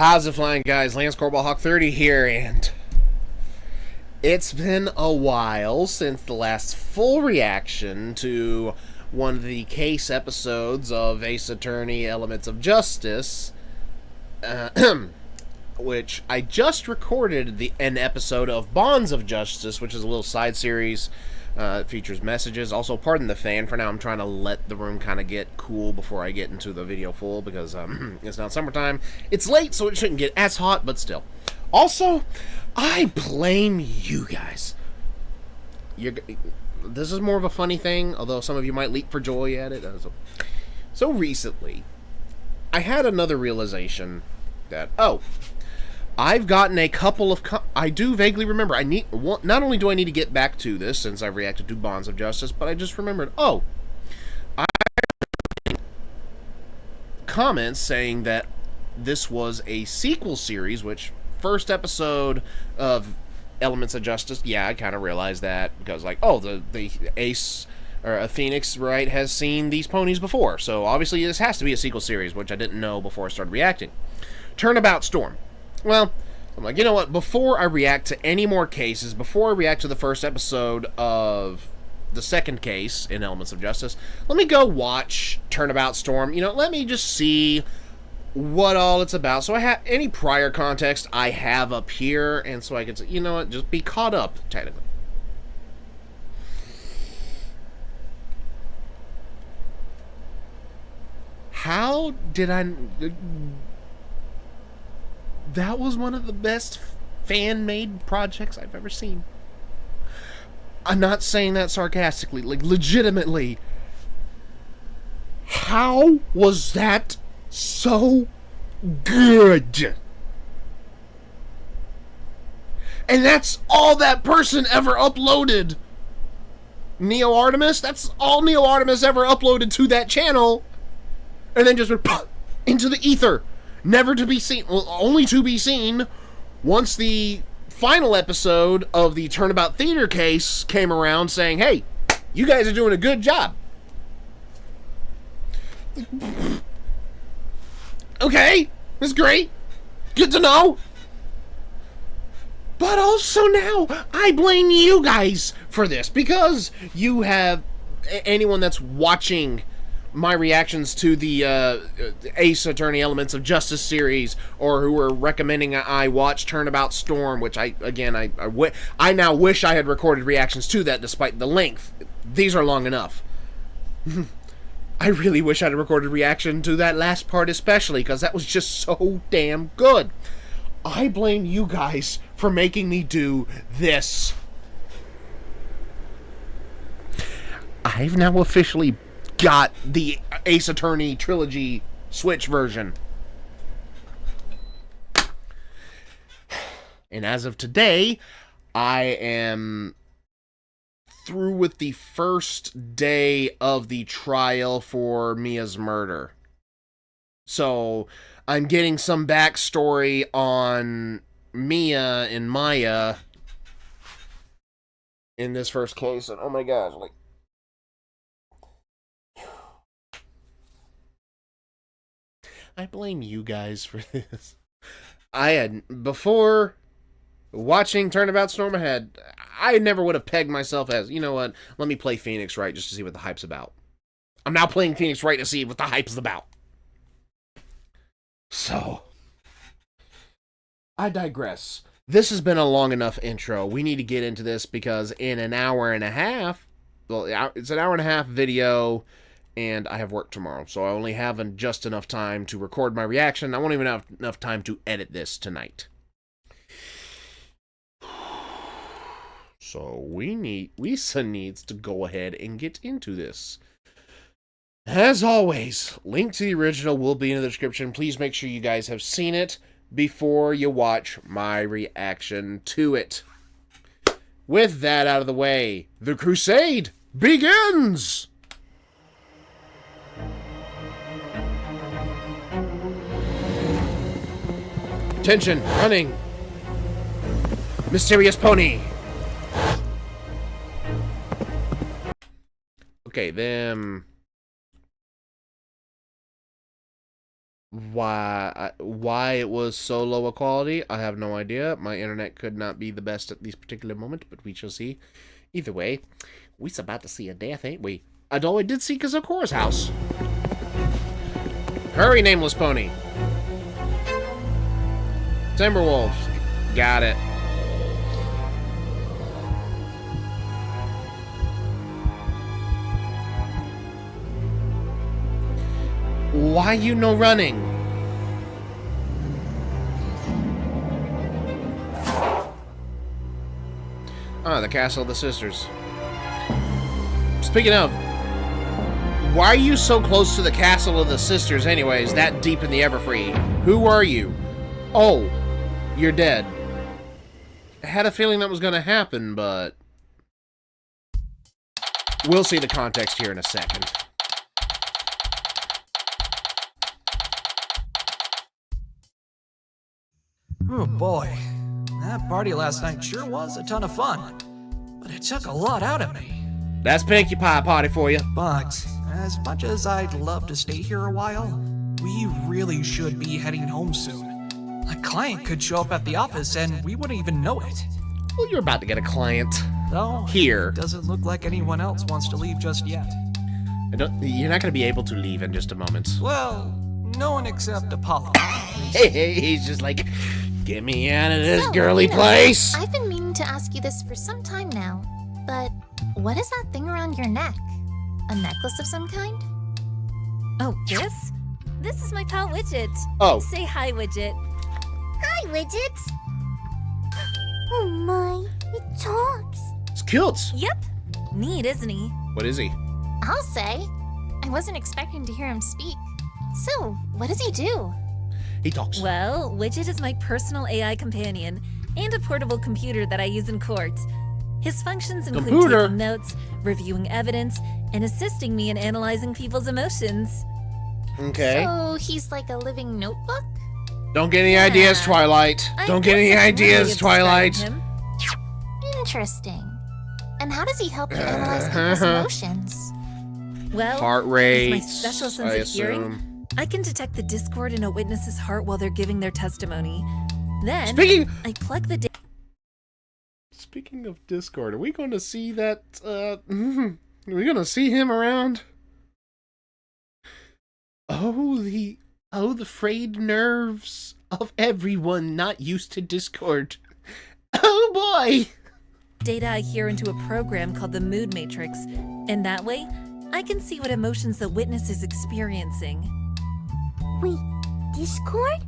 How's it flying, guys? Lance Corball Hawk 30 here, and it's been a while since the last full reaction to one of the case episodes of Ace Attorney Elements of Justice, which I just recorded an episode of Bonds of Justice, which is a little side series. It features messages. Also, pardon the fan for now. I'm trying to let the room kind of get cool before I get into the video full because it's not summertime. It's late, so it shouldn't get as hot, but still. Also, I blame you guys. This is more of a funny thing, although some of you might leap for joy at it. So recently, I had another realization that, I've gotten a couple of... I do vaguely remember. Not only do I need to get back to this, since I've reacted to Bonds of Justice, but I just remembered, I comments saying that this was a sequel series, which, first episode of Elements of Justice, yeah, I kind of realized that, because, the Ace... or a Phoenix, right, has seen these ponies before, so obviously this has to be a sequel series, which I didn't know before I started reacting. Turnabout Storm. Well, I'm like, you know what, before I react to any more cases, before I react to the first episode of the second case in Elements of Justice, let me go watch Turnabout Storm. Let me just see what all it's about. So I have any prior context I have up here, and so I can, just be caught up, technically. How did I... That was one of the best fan-made projects I've ever seen. I'm not saying that sarcastically, legitimately. How was that so good? And that's all that person ever uploaded. Neo Artemis? That's all Neo Artemis ever uploaded to that channel. And then just went into the ether. Never to be seen, well, only to be seen once the final episode of the Turnabout Theater case came around saying, hey, you guys are doing a good job. Okay, that's great. Good to know. But also now, I blame you guys for this because you have, anyone that's watching my reactions to the Ace Attorney Elements of Justice series, or who were recommending I watch Turnabout Storm, which I now wish I had recorded reactions to that despite the length. These are long enough. I really wish I had recorded reaction to that last part especially, because that was just so damn good. I blame you guys for making me do this. I've now officially got the Ace Attorney trilogy Switch version. And as of today, I am through with the first day of the trial for Mia's murder. So, I'm getting some backstory on Mia and Maya in this first case, and oh my gosh, I blame you guys for this. I had, before watching Turnabout Storm, I never would have pegged myself as, you know what, let me play Phoenix Wright just to see what the hype's about. I'm now playing Phoenix Wright to see what the hype's about. So, I digress. This has been a long enough intro. We need to get into this because in an hour and a half, well, it's an hour and a half video, and I have work tomorrow, so I only have just enough time to record my reaction. I won't even have enough time to edit this tonight. So Lisa needs to go ahead and get into this. As always, link to the original will be in the description. Please make sure you guys have seen it before you watch my reaction to it. With that out of the way, the Crusade begins! Tension, running. Mysterious pony. Okay, them Why it was so low a quality, I have no idea. My internet could not be the best at this particular moment, but we shall see. Either way, we's about to see a death, ain't we? Although I did see Kazukora's house. Hurry, nameless pony. Timberwolves. Got it. Why you no running? Ah, the Castle of the Sisters. Speaking of, why are you so close to the Castle of the Sisters anyways, that deep in the Everfree? Who are you? Oh, you're dead. I had a feeling that was going to happen, but... we'll see the context here in a second. Oh boy, that party last night sure was a ton of fun, but it took a lot out of me. That's Pinkie Pie party for you. But as much as I'd love to stay here a while, we really should be heading home soon. A client could show up at the office and we wouldn't even know it. Well, you're about to get a client. Though, here. It doesn't look like anyone else wants to leave just yet. You're not going to be able to leave in just a moment. Well, no one except Apollo. Hey, he's just like, get me out of this girly place. I've been meaning to ask you this for some time now, but what is that thing around your neck? A necklace of some kind? Oh, this? This is my pal Widget. Oh. Say hi, Widget. Hi, Widget! Oh my, it talks! It's cute. Yep. Neat, isn't he? What is he? I'll say. I wasn't expecting to hear him speak. So, what does he do? He talks. Well, Widget is my personal AI companion and a portable computer that I use in court. His functions include taking notes, reviewing evidence, and assisting me in analyzing people's emotions. Okay. So, he's like a living notebook? Don't get any ideas, Twilight. Don't get any ideas, Twilight. Interesting. And how does he help you analyze people's emotions? Well, heart rate, with my special sense of hearing, I can detect the discord in a witness's heart while they're giving their testimony. Then, I plug the data. Speaking of Discord, are we going to see that, are we going to see him around? Oh, the frayed nerves of everyone not used to Discord. Oh boy! Data I hear into a program called the Mood Matrix, and that way, I can see what emotions the witness is experiencing. Wait, Discord?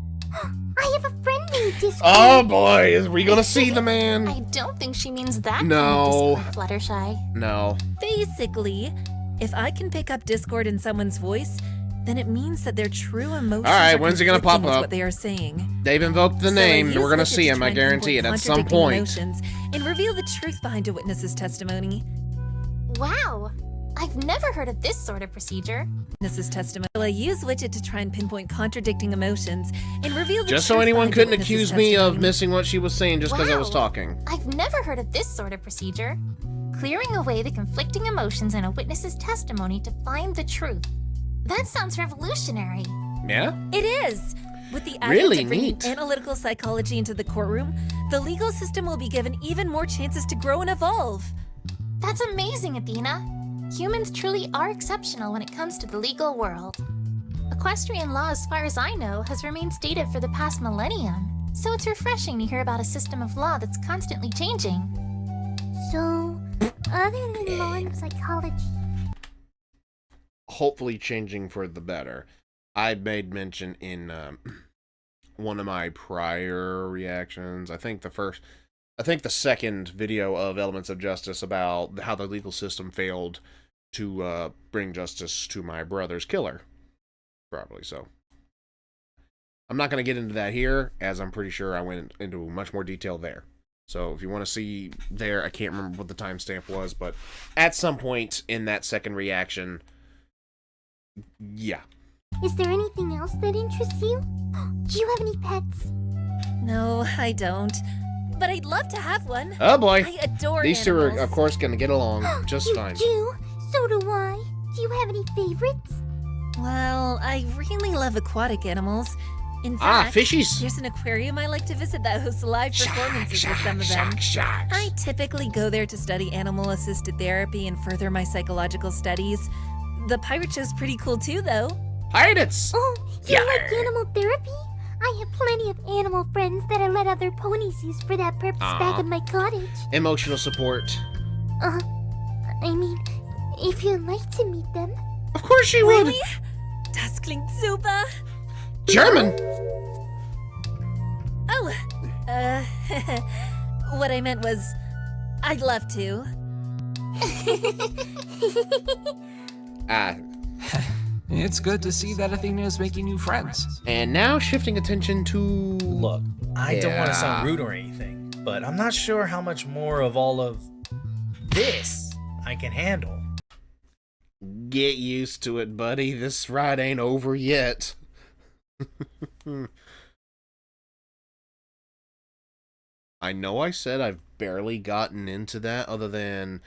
I have a friend named Discord. Oh boy, is we gonna see the man? I don't think she means that No. kind of Discord, Fluttershy. No. Basically, if I can pick up Discord in someone's voice, then it means that their true emotions Alright, when's he gonna pop with up? what they are saying. They've invoked the name, and we're gonna see him, I guarantee it, at some point. Emotions and reveal the truth behind a witness's testimony. Wow, I've never heard of this sort of procedure. Witness's testimony. I use Widget to try and pinpoint contradicting emotions and reveal the just truth so anyone behind couldn't a witness's accuse me of testimony. missing what she was saying just because I was talking. I've never heard of this sort of procedure. Clearing away the conflicting emotions in a witness's testimony to find the truth. That sounds revolutionary. Yeah? It is! With the advent Really of bringing neat. analytical psychology into the courtroom, the legal system will be given even more chances to grow and evolve. That's amazing, Athena. Humans truly are exceptional when it comes to the legal world. Equestrian law, as far as I know, has remained stated for the past millennium, so it's refreshing to hear about a system of law that's constantly changing. So, other than law and psychology... Hopefully changing for the better. I made mention in one of my prior reactions, I think the second video of Elements of Justice about how the legal system failed to bring justice to my brother's killer. Probably so. I'm not going to get into that here, as I'm pretty sure I went into much more detail there. So if you want to see there, I can't remember what the timestamp was, but at some point in that second reaction, yeah. Is there anything else that interests you? Do you have any pets? No, I don't. But I'd love to have one. Oh boy. I adore These two animals. are, of course, going to get along just you fine. do? So do I. Do you have any favorites? Well, I really love aquatic animals. In fact, fishies. there's an aquarium I like to visit that hosts live performances with some of them. I typically go there to study animal-assisted therapy and further my psychological studies. The pirate show's pretty cool too, though. Pirates! Oh, you like animal therapy? I have plenty of animal friends that I let other ponies use for that purpose back in my cottage. Emotional support. I mean, if you'd like to meet them. Of course she would! Really? Das klingt super! German! Oh, what I meant was, I'd love to. It's good to see that Athena is making new friends. And now shifting attention to... Look, I don't want to sound Yeah. rude or anything, but I'm not sure how much more of all of this I can handle. Get used to it, buddy. This ride ain't over yet. I know I said I've barely gotten into that other than...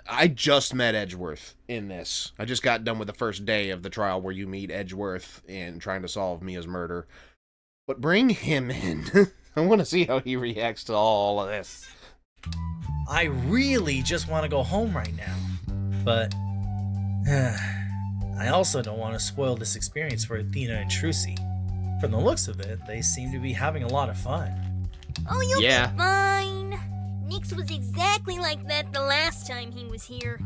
I just met Edgeworth in this. I just got done with the first day of the trial where you meet Edgeworth and trying to solve Mia's murder. But bring him in. I want to see how he reacts to all of this. I really just want to go home right now, but I also don't want to spoil this experience for Athena and Trucy. From the looks of it, they seem to be having a lot of fun. Oh, you'll Yeah. be fine. Nix was exactly like that the last time he was here.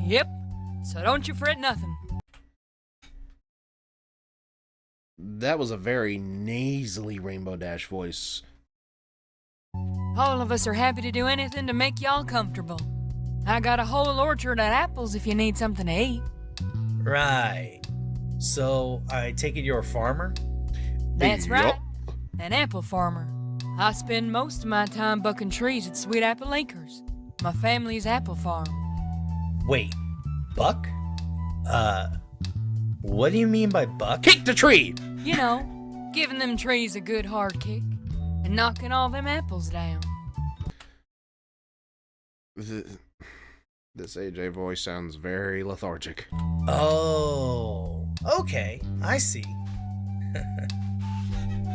Yep, so don't you fret nothing. That was a very nasally Rainbow Dash voice. All of us are happy to do anything to make y'all comfortable. I got a whole orchard of apples if you need something to eat. Right. So, I take it you're a farmer? That's Yup. right, an apple farmer. I spend most of my time bucking trees at Sweet Apple Acres, my family's apple farm. Wait, buck? What do you mean by buck? Kick the tree! You know, giving them trees a good hard kick and knocking all them apples down. This AJ voice sounds very lethargic. Oh, okay, I see.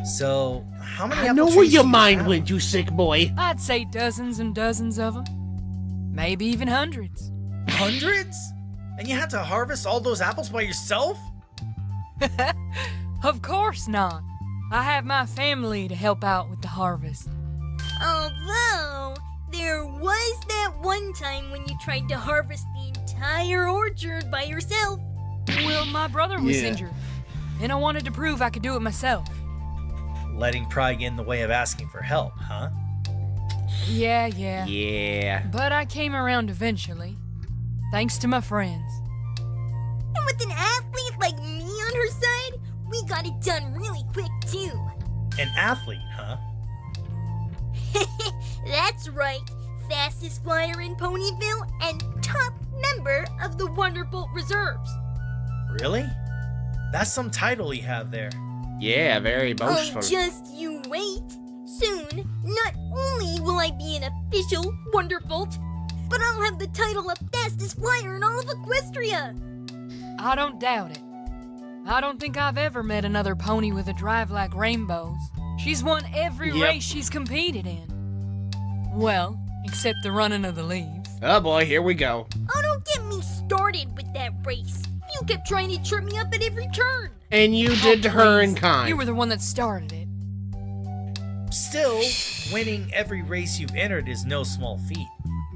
So, how many I apple know where trees your do you mind have? went, you sick boy. I'd say dozens and dozens of them. Maybe even hundreds. Hundreds? And you had to harvest all those apples by yourself? Of course not. I have my family to help out with the harvest. Although, there was that one time when you tried to harvest the entire orchard by yourself. Well, my brother was Yeah. injured, and I wanted to prove I could do it myself. Letting pride get in the way of asking for help, huh? Yeah. Yeah. But I came around eventually, thanks to my friends. And with an athlete like me on her side, we got it done really quick too. An athlete, huh? That's right. Fastest flyer in Ponyville and top member of the Wonderbolt Reserves. Really? That's some title you have there. Yeah, very boastful. Oh, just you wait. Soon, not only will I be an official Wonderbolt, but I'll have the title of fastest flyer in all of Equestria. I don't doubt it. I don't think I've ever met another pony with a drive like Rainbow's. She's won every Yep. race she's competed in. Well, except the running of the leaves. Oh boy, here we go. Oh, don't get me started with that race. You kept trying to trip me up at every turn. And you did to her in Please, kind. You were the one that started it. Still, winning every race you've entered is no small feat.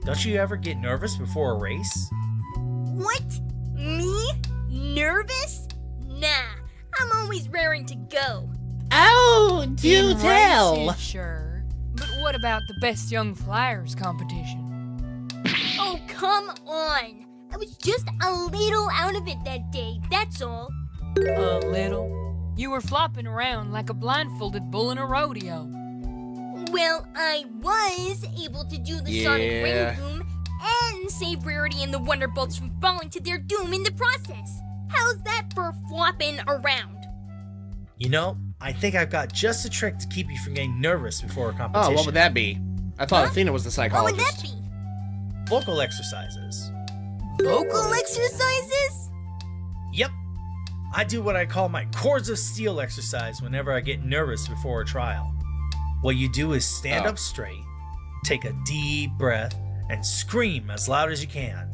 Don't you ever get nervous before a race? What? Me? Nervous? Nah, I'm always raring to go. Oh, In races, sure. But what about the Best Young Flyers competition? Oh, come on. I was just a little out of it that day, that's all. A little. You were flopping around like a blindfolded bull in a rodeo. Well, I was able to do the Sonic Yeah. Ring Boom and save Rarity and the Wonderbolts from falling to their doom in the process. How's that for flopping around? You know, I think I've got just a trick to keep you from getting nervous before a Oh, competition. what would that be? I thought Huh? Athena was the What would psychologist. that be? Vocal exercises. Vocal exercises? Yep. I do what I call my cords of steel exercise whenever I get nervous before a trial. What you do is stand up straight, take a deep breath, and scream as loud as you can.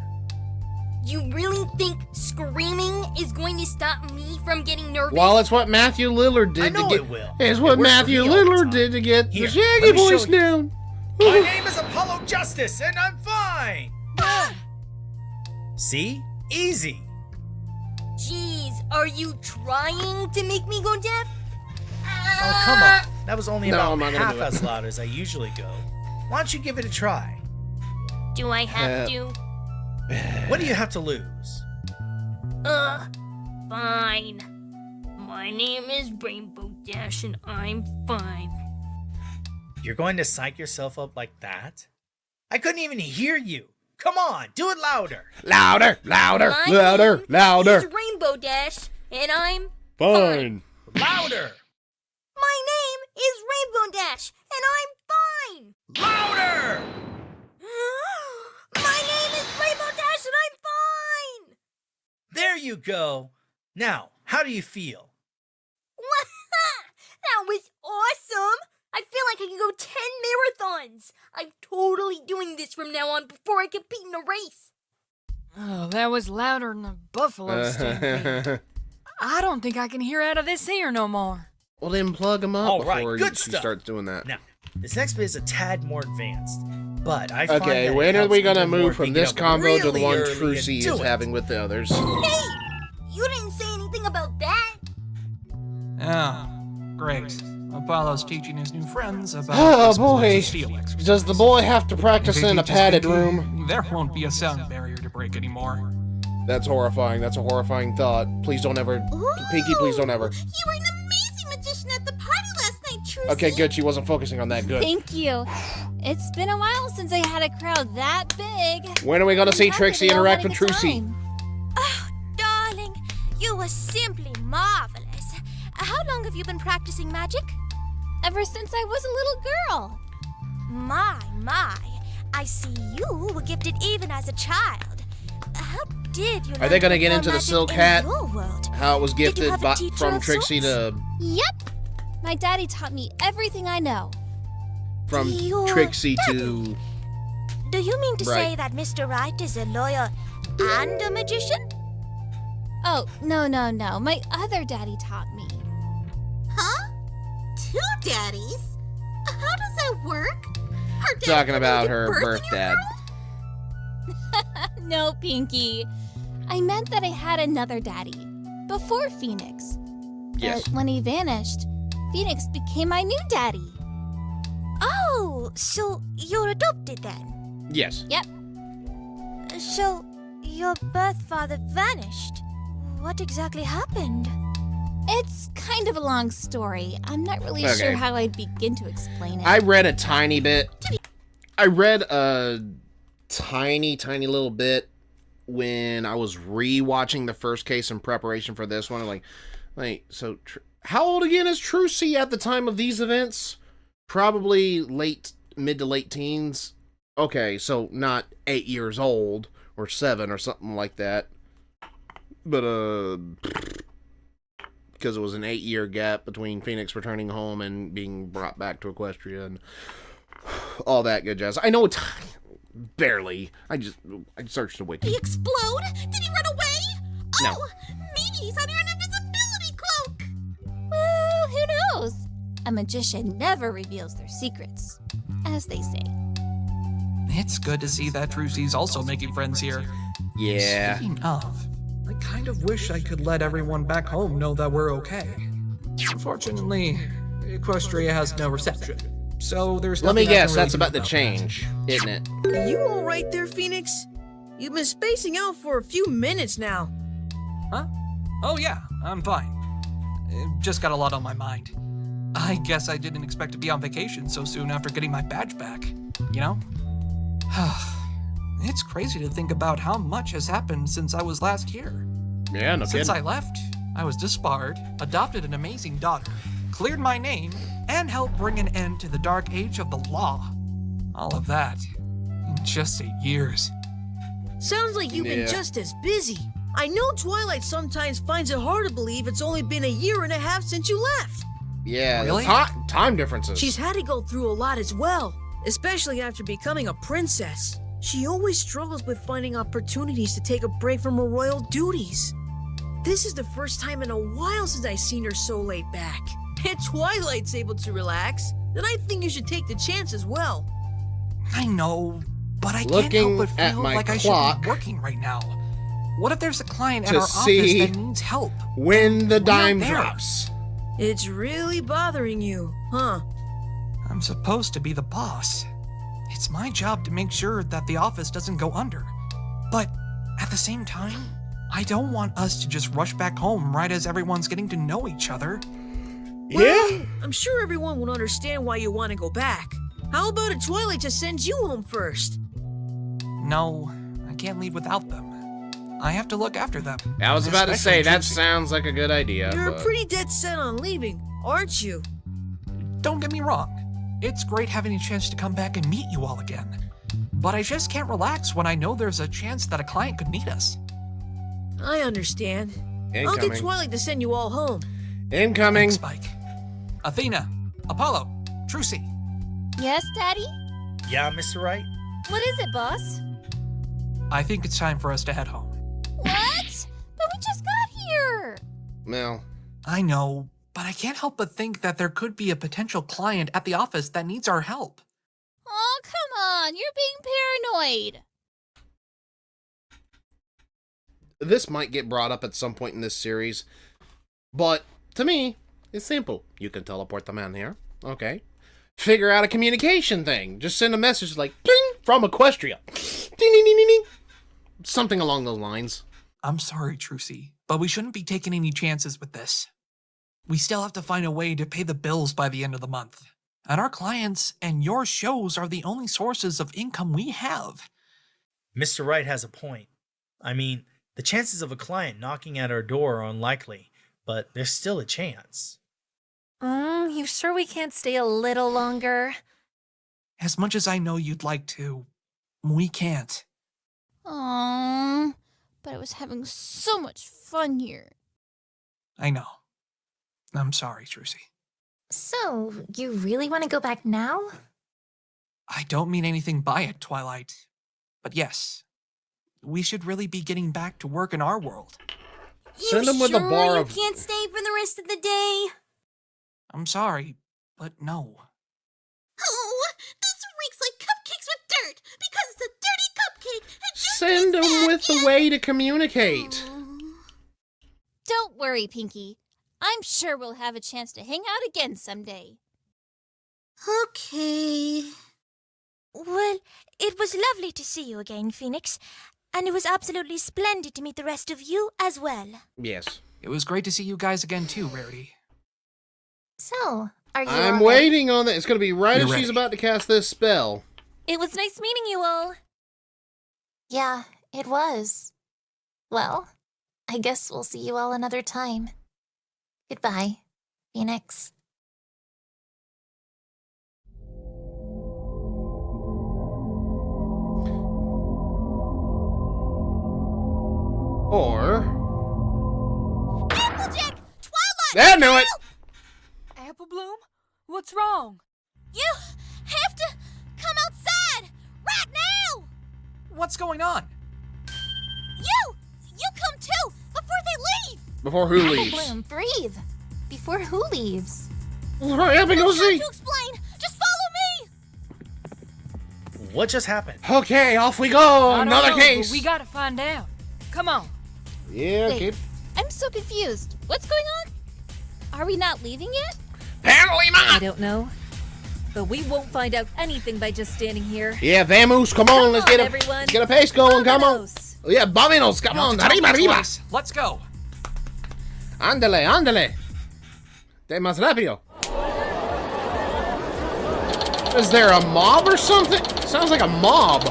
You really think screaming is going to stop me from getting nervous? Well, it's what Matthew Lillard did I know to get. it will. It's It what works for Matthew me all the Lillard time. did to get Here, the Shaggy let me show voice you. down. My name is Apollo Justice, and I'm fine! See? Easy. Jeez, are you trying to make me go deaf? Oh, come on. That was only No, about I'm not gonna half do it. as loud as I usually go. Why don't you give it a try? Do I have to? What do you have to lose? Fine. My name is Rainbow Dash and I'm fine. You're going to psych yourself up like that? I couldn't even hear you. Come on, do it louder. Louder, louder, My louder, name louder. is Rainbow Dash and I'm Fine. Louder. My name is Rainbow Dash and I'm fine. Louder. My name is Rainbow Dash and I'm fine. There you go. Now, how do you feel? That was awesome. I feel like I can go 10 marathons. I'm totally doing this from now on before I compete in a race. Oh, that was louder than the buffalo stampede. I don't think I can hear out of this ear no more. Well, then plug him up All right, before good she stuff. starts doing that. Now, this next bit is a tad more advanced, but I find Okay, that when it are we helps gonna even more move if you from get this up convo to the really one early Trusy and do is it. having with the others? Hey, you didn't say anything about that. Oh, great. Apollo's teaching his new friends about Oh this boy, steel exercise. does the boy have to practice If he in a teaches padded Pinky, room? There won't be a sound barrier to break anymore. That's horrifying. That's a horrifying thought. Please don't ever, Pinky. Please don't ever. You were an amazing magician at the party last night, Trusy. Okay, good. She wasn't focusing on that. Good. Thank you. It's been a while since I had a crowd that big. When are we gonna see I'm happy Trixie they all interact had a with good Trusy? time. Oh, darling, you were simply marvelous. How long have you been practicing magic? Ever since I was a little girl. My, I see you were gifted even as a child. How did you Are they gonna get into the magic silk in hat? your world? How it was Did you gifted have a teacher from of Trixie to Yep. My daddy taught me everything I know. from Your Trixie daddy? to. Do you mean to Right. say that Mr. Wright is a lawyer and a magician? Oh, no. My other daddy taught me. Huh? Two daddies? How does that work? Our dad Talking couldn't about give her birth birth in your dad. world? No, Pinky. I meant that I had another daddy. Before Phoenix. Yes. But when he vanished, Phoenix became my new daddy. Oh, so you're adopted then? Yes. Yep. So your birth father vanished. What exactly happened? It's kind of a long story. I'm not really Okay. sure how I'd begin to explain it. I read a tiny bit. I read a tiny little bit when I was rewatching the first case in preparation for this one. So how old again is Trusy at the time of these events? Probably mid to late teens. Okay, so not 8 years old or 7 or something like that. But because it was an 8-year gap between Phoenix returning home and being brought back to Equestria and all that good jazz. I know it's barely. I searched the wiki. Did he explode? Did he run away? No. Oh, maybe he's under an invisibility cloak. Well, who knows? A magician never reveals their secrets, as they say. It's good to see that Trucy's also making friends here. Yeah. Speaking of, I kind of wish I could let everyone back home know that we're okay. Unfortunately, Equestria has no reception, so there's Let me nothing I can guess, really that's do about to that. change, isn't it? You all right there, Phoenix? You've been spacing out for a few minutes now. Huh? Oh yeah, I'm fine. Just got a lot on my mind. I guess I didn't expect to be on vacation so soon after getting my badge back, you know? It's crazy to think about how much has happened since I was last here. Yeah, no Since kidding. I left, I was disbarred, adopted an amazing daughter, cleared my name, and helped bring an end to the dark age of the law. All of that in just 8 years. Sounds like you've Yeah. been just as busy. I know Twilight sometimes finds it hard to believe it's only been a year and a half since you left. Yeah, Really? time differences. She's had to go through a lot as well, especially after becoming a princess. She always struggles with finding opportunities to take a break from her royal duties. This is the first time in a while since I've seen her so laid back. And Twilight's able to relax, then I think you should take the chance as well. I know, but I can't Looking help but at feel my like I clock should be working right now. What if there's a client at to our see office that needs help? when the We're not dime there. drops. It's really bothering you, huh? I'm supposed to be the boss. It's my job to make sure that the office doesn't go under. But at the same time, I don't want us to just rush back home right as everyone's getting to know each other. Yeah? I'm sure everyone will understand why you want to go back. How about if Twilight just sends you home first? No, I can't leave without them. I have to look after them. I was about to say, especially that Juicy. sounds like a good idea. You're but- pretty dead set on leaving, aren't you? Don't get me wrong. It's great having a chance to come back and meet you all again. But I just can't relax when I know there's a chance that a client could need us. I understand. I'll Incoming. get Twilight to send you all home. Incoming. Thanks, Spike. Athena, Apollo, Trucy. Yes, Daddy? Yeah, Mr. Wright? What is it, boss? I think it's time for us to head home. What? But we just got here. Well, I know, but I can't help but think that there could be a potential client at the office that needs our help. Oh, come on. You're being paranoid. this might get brought up at some point in this series, but to me, it's simple. You can teleport the man here. Okay. Figure out a communication thing. Just send a message like, ding, from Equestria. Ding, ding, ding, ding, ding. Something along those lines. I'm sorry, Trucy, but we shouldn't be taking any chances with this. We still have to find a way to pay the bills by the end of the month. And our clients and your shows are the only sources of income we have. Mr. Wright has a point. I mean, the chances of a client knocking at our door are unlikely, but there's still a chance. You sure we can't stay a little longer? As much as I know you'd like to, we can't. Aww. But I was having so much fun here. I know. I'm sorry, Trucy. So, you really want to go back now? I don't mean anything by it, Twilight. But yes, we should really be getting back to work in our world. Send him with a bar you of... can't stay for the rest of the day? I'm sorry, but no. Oh, this reeks like cupcakes with dirt because it's a dirty cupcake. And just Send this him bad, with yeah. a way to communicate. Don't worry, Pinky. I'm sure we'll have a chance to hang out again someday. Okay. Well, it was lovely to see you again, Phoenix. And it was absolutely splendid to meet the rest of you as well. Yes. It was great to see you guys again too, Rarity. So, are you I'm all ready? waiting on that. It's going to be right You're as she's ready. about to cast this spell. It was nice meeting you all. Yeah, it was. Well, I guess we'll see you all another time. Goodbye, Phoenix. Or... Applejack! Twilight! I knew it! Apple Bloom? What's wrong? You have to come outside right now! What's going on? You come too before they leave! Before who Apple leaves? Bloom, breathe. Before who leaves? Hurry up and go No time see. to explain. Just follow me. What just happened? Okay, off we go. I don't Another know, case. but we gotta find out. Come on. Yeah, Wait. okay. I'm so confused. What's going on? Are we not leaving yet? Apparently I not. don't know. But we won't find out anything by just standing here. Yeah, Vamoose, come on. Let's get a pace going. Come on. Vámonos. Yeah, Vámonos, come You don't on. have to Arriba, tell me arriba. twice. Let's go. Ándale, ándale. De más rápido. Is there a mob or something? Sounds like a mob.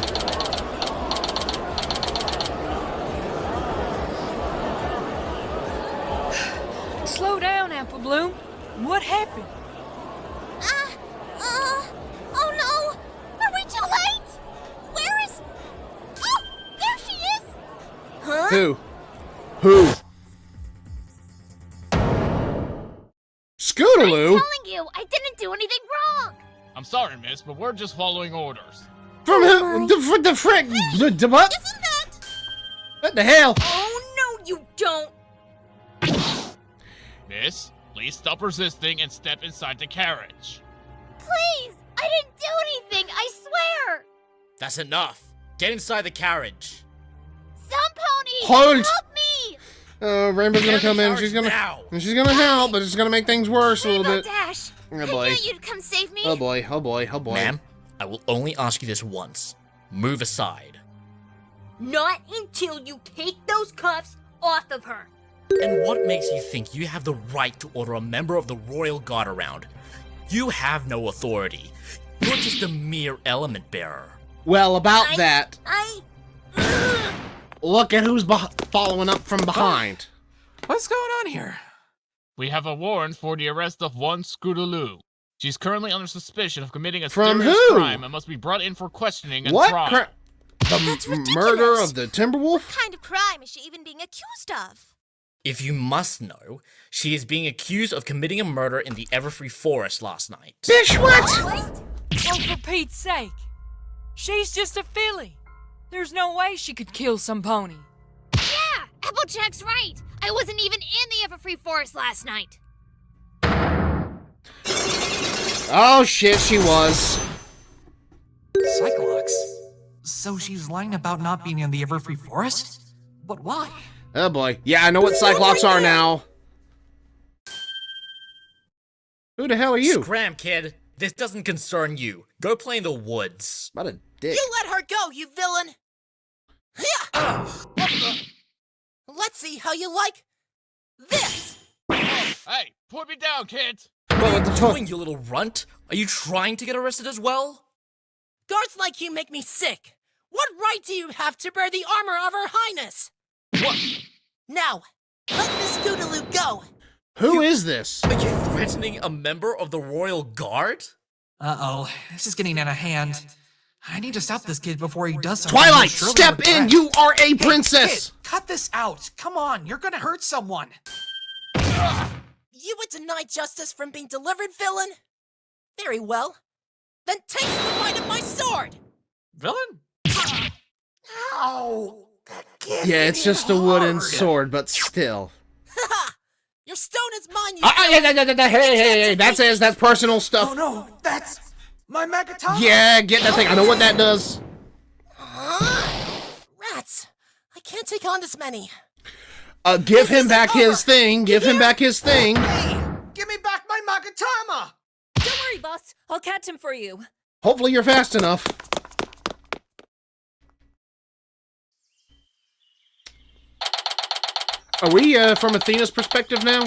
Slow down, Apple Bloom. What happened? Oh no! Are we too late? Where is... Oh, there she is! Huh? Who? Who? I'm Scootaloo? telling you, I didn't do anything wrong. I'm sorry, miss, but we're just following orders. From who? The frick? The what? Isn't that? What the hell? Oh, no, you don't. Miss, please stop resisting and step inside the carriage. Please, I didn't do anything, I swear. That's enough. Get inside the carriage. Some pony, Hold. help me. Rainbow's gonna come in. She's gonna help, but it's gonna make things worse a little Rainbow bit. Dash, Oh I boy. knew you'd come save me. Oh boy. Oh boy. Oh boy. Ma'am, I will only ask you this once. Move aside. Not until you take those cuffs off of her. And what makes you think you have the right to order a member of the Royal Guard around? You have no authority. You're just a mere element bearer. Well, about that, Ugh. look at who's following up from behind. What's going on here? We have a warrant for the arrest of one Scootaloo. She's currently under suspicion of committing a From serious who? crime and must be brought in for questioning and What? trial. That's The ridiculous. murder of the Timberwolf? What kind of crime is she even being accused of? If you must know, she is being accused of committing a murder in the Everfree Forest last night. Bitch, what? Oh, for Pete's sake. She's just a filly. There's no way she could kill some pony. Yeah, Applejack's right. I wasn't even in the Everfree Forest last night. Oh shit, she was. Cyclops. So she's lying about not being in the Everfree Forest? But why? Oh boy. Yeah, I know what Cyclops are now. Who the hell are you? Scram, kid. This doesn't concern you. Go play in the woods. What a dick. You let her go, you villain! Let's see how you like this! Hey, put me down, kid! What the fuck? Doing, you little runt? Are you trying to get arrested as well? Guards like you make me sick. What right do you have to bear the armor of Her Highness? What? Now, let Miss Scootaloo go. Who is this? Are you threatening a member of the Royal Guard? Uh-oh, this is getting out of hand. I need to stop this kid before he does something. Twilight, he'll surely step in! regret. You are a Hey, princess! kid, cut this out! Come on, you're gonna hurt someone! You would deny justice from being delivered, villain? Very well. Then taste the might of my sword! Villain? Ow! Yeah, it's just a wooden sword, but still. Haha! Your stone is mine, you Hey, that's personal Oh stuff. no, that's my Magatama! Yeah, get that thing. I know what that does. Rats! I can't take on this many. Give him back his thing. Give him back his thing. Hey, give me back my Magatama! Don't worry, boss. I'll catch him for you. Hopefully you're fast enough. Are we from Athena's perspective now?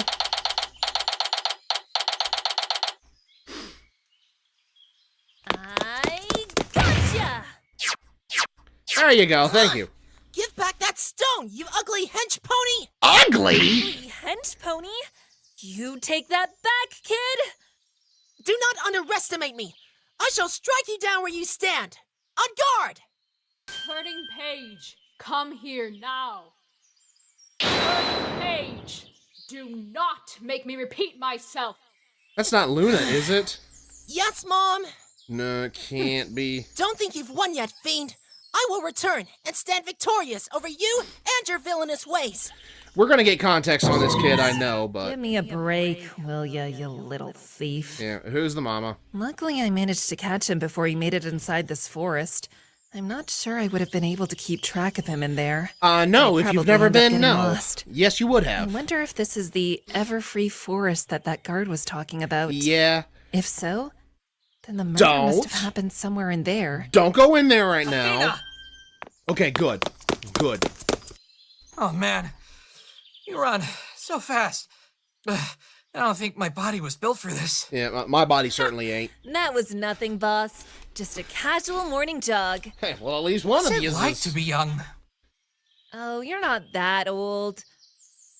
I gotcha! There you go. Thank you. Give back that stone, you ugly hench pony! Ugly? Hey, hench pony. You take that back, kid! Do not underestimate me! I shall strike you down where you stand! On guard! Turning page, come here now. Turning page, do not make me repeat myself. That's not Luna, is it? Yes, Mom? No, it can't be. Don't think you've won yet, fiend! I will return and stand victorious over you and your villainous ways! We're gonna get context on this kid, I know, but... Give me a break, will ya, you little thief. Yeah, who's the mama? Luckily, I managed to catch him before he made it inside this forest. I'm not sure I would have been able to keep track of him in there. No, I'd if you've probably never end up been, getting no. lost. Yes, you would I have. wonder if this is the Everfree Forest that guard was talking about. Yeah. If so, then the murder must have Don't. happened somewhere in there. Don't go in there right now. Athena! Okay, good. Good. Oh man, you run so fast. I don't think my body was built for this. Yeah, my body certainly ain't. That was nothing, boss. Just a casual morning jog. Hey, well, at least one of What's you it is... like to be young? Oh, you're not that old.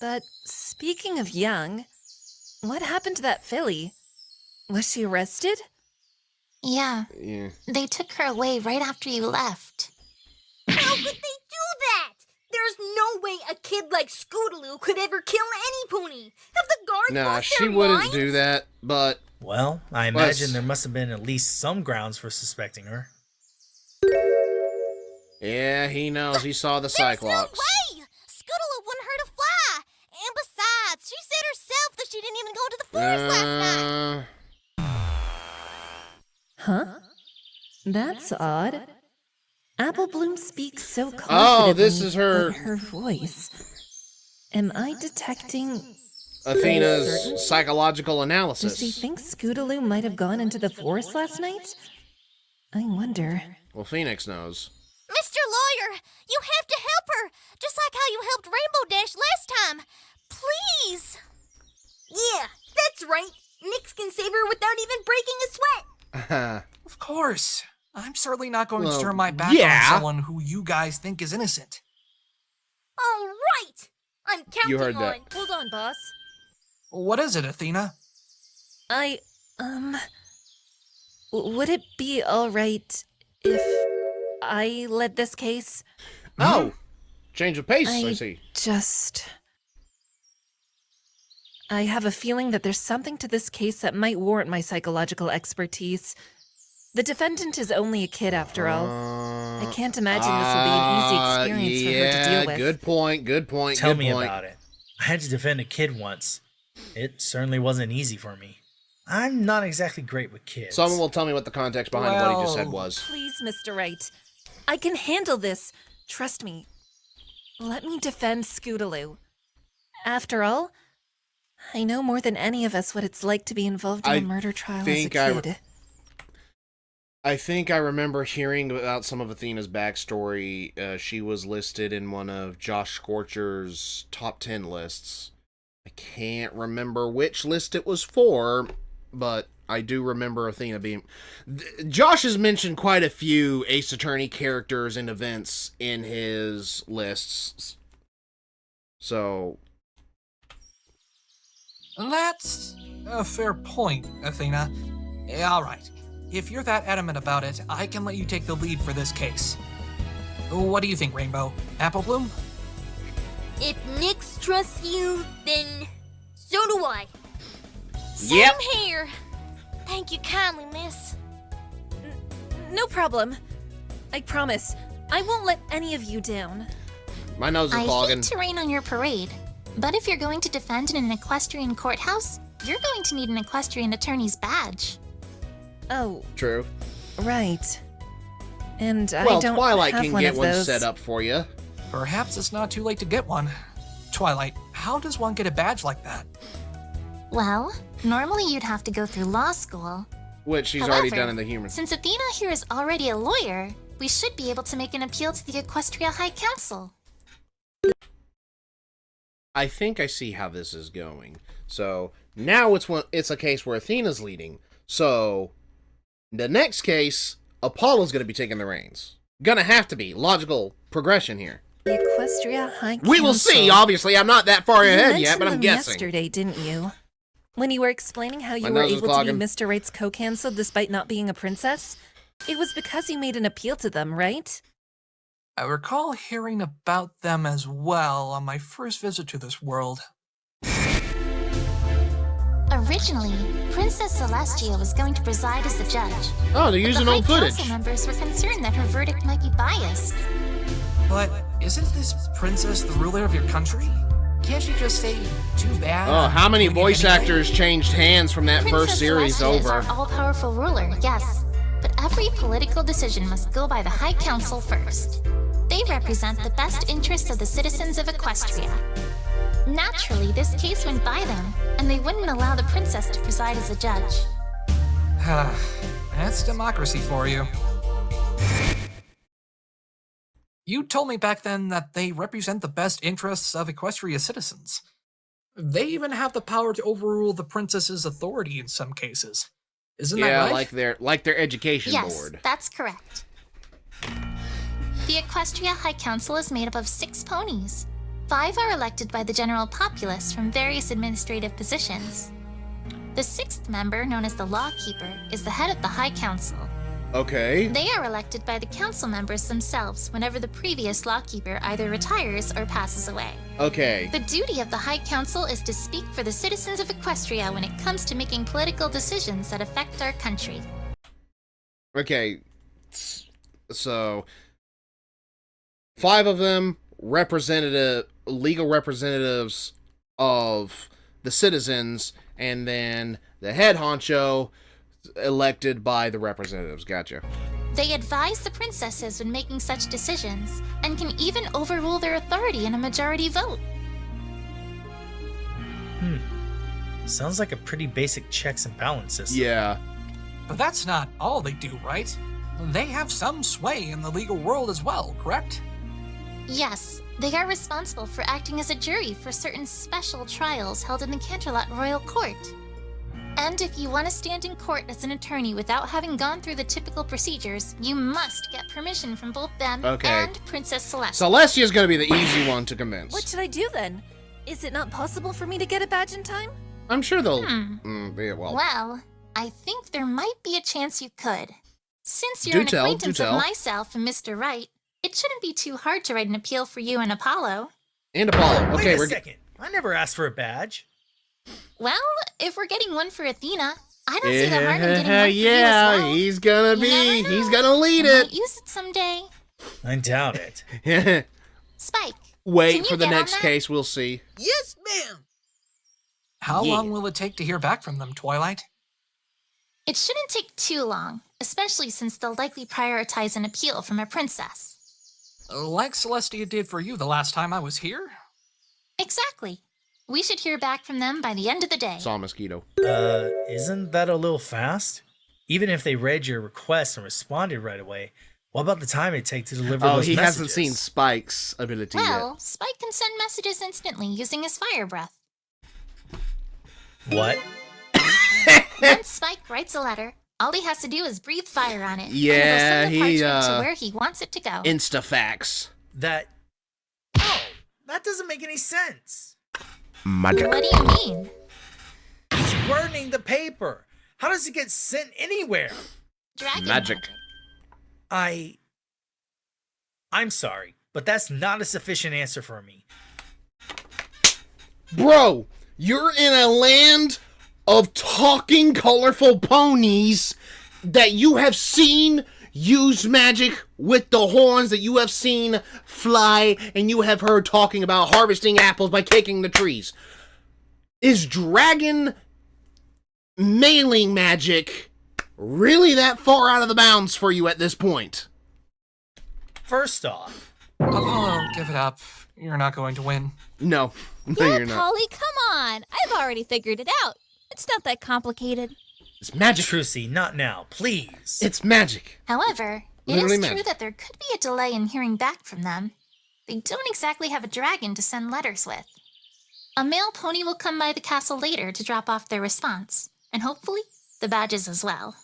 But speaking of young, what happened to that filly? Was she arrested? Yeah, Yeah. they took her away right after you left. How could they do that? They're There's no way a kid like Scootaloo could ever kill any pony. Have the guards Nah, lost she their wouldn't minds? do that, but... Well, I imagine there must have been at least some grounds for suspecting her. Yeah, he knows. He saw the Cyclops. Way! Scootaloo wouldn't hurt a fly. And besides, she said herself that she didn't even go to the forest last night. Huh? That's odd. Apple Bloom speaks so confidently. Oh, this is her... but her voice. Am I detecting... Athena's psychological analysis. Does she think Scootaloo might have gone into the forest last night? I wonder. Well, Phoenix knows. Mr. Lawyer, you have to help her, just like how you helped Rainbow Dash last time. Please! Yeah, that's right. Nix can save her without even breaking a sweat. Of course. I'm certainly not going Well, to turn my back yeah. on someone who you guys think is innocent. All right. I'm counting You heard that. on... Hold on, boss. What is it, Athena? Would it be alright if I led this case? Oh! Change of pace, I see. I have a feeling that there's something to this case that might warrant my psychological expertise. The defendant is only a kid, after all. I can't imagine this will be an easy experience for her to deal with. Good point. Tell me about it. I had to defend a kid once. It certainly wasn't easy for me. I'm not exactly great with kids. Someone will tell me what the context behind what he just said was. Please, Mr. Wright. I can handle this. Trust me. Let me defend Scootaloo. After all, I know more than any of us what it's like to be involved in a murder trial as a kid. I think I remember hearing about some of Athena's backstory. She was listed in one of Josh Scorcher's top 10 lists. I can't remember which list it was for, but I do remember Athena being... Josh has mentioned quite a few Ace Attorney characters and events in his lists. So... That's a fair point, Athena. All right. If you're that adamant about it, I can let you take the lead for this case. What do you think, Rainbow? Apple Bloom? If Nix trusts you, then so do I. Same here. Thank you kindly, miss. No problem. I promise. I won't let any of you down. My nose is I clogging. hate to rain on your parade, but if you're going to defend in an equestrian courthouse, you're going to need an equestrian attorney's badge. Oh. True. Right. And Well, I don't Twilight have can one get of one those. set up for you. Perhaps it's not too late to get one. Twilight, how does one get a badge like that? Well, normally you'd have to go through law school. Which she's However, already done in the human. Since Athena here is already a lawyer, we should be able to make an appeal to the Equestria High Council. I think I see how this is going. So now it's a case where Athena's leading. So the next case, Apollo's going to be taking the reins. Gonna have to be. Logical progression here. The Equestria High Council. We will see. Obviously, I'm not that far ahead yet, but I'm them guessing. Yesterday, didn't you? When you were explaining how you My were nose is able to be clogging. Mr. Wright's co-counsel despite not being a princess? It was because you made an appeal to them, right? I recall hearing about them as well on my first visit to this world. Originally, Princess Celestia was going to preside as the judge. Oh, they're but using the old High footage. Council members were concerned that her verdict might be biased. But isn't this princess the ruler of your country? Can't you just say, too bad? Oh, how many doing it voice anyway? actors changed hands from that Princess first series Celestia is over? our all-powerful ruler, yes. But every political decision must go by the High Council first. They represent the best interests of the citizens of Equestria. Naturally, this case went by them, and they wouldn't allow the princess to preside as a judge. That's democracy for you. You told me back then that they represent the best interests of Equestria citizens. They even have the power to overrule the princess's authority in some cases. Isn't that right? like their education Yes, board. that's correct. The Equestria High Council is made up of 6 ponies. 5 are elected by the general populace from various administrative positions. The 6th member, known as the Lawkeeper, is the head of the High Council. Okay. They are elected by the council members themselves whenever the previous lawkeeper either retires or passes away. Okay. The duty of the High Council is to speak for the citizens of Equestria when it comes to making political decisions that affect our country. Okay. So 5 of them legal representatives of the citizens, and then the head honcho elected by the representatives. Gotcha. They advise the princesses when making such decisions, and can even overrule their authority in a majority vote. Sounds like a pretty basic checks and balance system. Yeah. But that's not all they do, right? They have some sway in the legal world as well, correct? Yes, they are responsible for acting as a jury for certain special trials held in the Canterlot Royal Court. And if you want to stand in court as an attorney without having gone through the typical procedures, you must get permission from both them and Princess Celestia. Celestia's gonna be the easy one to convince. What should I do then? Is it not possible for me to get a badge in time? I'm sure they'll... Well, I think there might be a chance you could. Since you're an acquaintance of myself and Mr. Wright, it shouldn't be too hard to write an appeal for you and Apollo. Okay, wait a second. I never asked for a badge. Well, if we're getting one for Athena, I don't see the harm in getting one for you as well. He's gonna he's gonna lead it. Might use it someday. I doubt it. Spike. Wait for the next case, we'll see. Yes, ma'am. How long will it take to hear back from them, Twilight? It shouldn't take too long, especially since they'll likely prioritize an appeal from a princess. Like Celestia did for you the last time I was here? Exactly. We should hear back from them by the end of the day. Saw a mosquito. Isn't that a little fast? Even if they read your request and responded right away, what about the time it takes to deliver those messages? He hasn't seen Spike's ability Well, yet. Spike can send messages instantly using his fire breath. What? Once Spike writes a letter, all he has to do is breathe fire on it. Yeah, and it'll send the parchment to where he wants it to go. Instafax. Oh, that doesn't make any sense. Magic. What do you mean? He's burning the paper. How does it get sent anywhere? Dragon magic. I'm sorry, but that's not a sufficient answer for me. Bro, you're in a land of talking colorful ponies that you have seen use magic with the horns, that you have seen fly, and you have heard talking about harvesting apples by kicking the trees. Is dragon mailing magic really that far out of the bounds for you at this point? First off, Apollo, give it up. You're not going to win. No, Yeah, you're not. Polly, come on. I've already figured it out. It's not that complicated. It's magic. Trucy, not now, please. It's magic. However, it Literally is magic. true that there could be a delay in hearing back from them. They don't exactly have a dragon to send letters with. A male pony will come by the castle later to drop off their response, and hopefully the badges as well.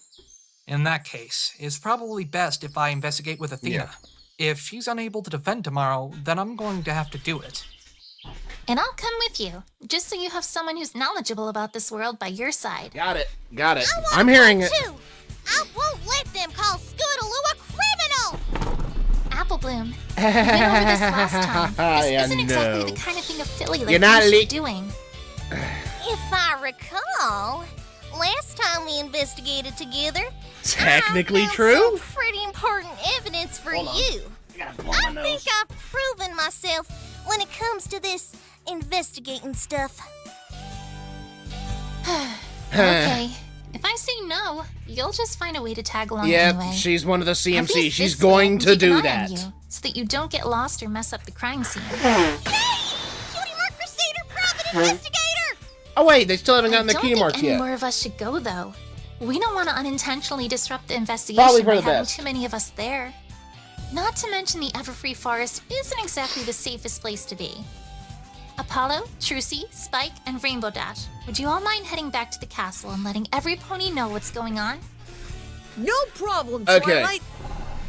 In that case, it's probably best if I investigate with Athena. If she's unable to defend tomorrow, then I'm going to have to do it. And I'll come with you, just so you have someone who's knowledgeable about this world by your side. Got it. I'm hearing it. Too. I won't let them call Scootaloo a criminal! Apple Bloom, we've been over this last time. This Yeah, isn't exactly no. the kind of thing a filly like You're not you should be le- doing. If I recall, last time we investigated together, Technically I found true? some pretty important evidence for Hold on. you. I I think I've proven myself when it comes to this investigating stuff. Okay, if I say no, you'll just find a way to tag along Yep, anyway. she's one of the At CMC. least She's this way I going can to keep an do eye on that. you, so that you don't get lost or mess up the crime scene. Cutie Mark Crusader, private investigator! Oh wait, they still haven't gotten the I key don't marks think any yet. more of us should go, though. We don't want to unintentionally disrupt the investigation Probably for by the having best. too many of us there. Not to mention the Everfree Forest isn't exactly the safest place to be. Apollo, Trucy, Spike, and Rainbow Dash, would you all mind heading back to the castle and letting every pony know what's going on? No problem, Okay. Twilight.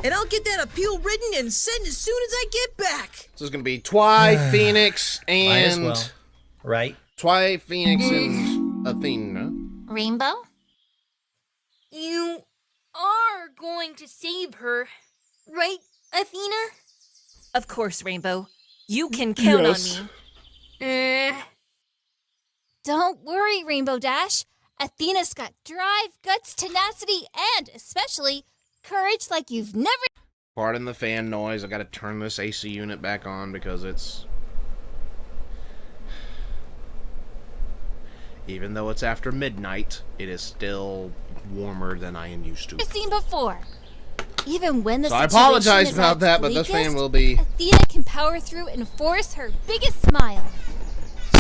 And I'll get that appeal written and sent as soon as I get back. So it's gonna be Twi, Phoenix, and Might as well. Right? Twi, Phoenix, and Athena. Rainbow? You are going to save her, right, Athena? Of course, Rainbow. You can count on me. Don't worry, Rainbow Dash. Athena's got drive, guts, tenacity, and especially courage like you've never. Pardon the fan noise. I gotta turn this AC unit back on because it's... Even though it's after midnight, it is still warmer than I am used to. Seen before. Even when the So I situation apologize is about at that, its but this bleakest, fan will be... Athena can power through and force her biggest smile.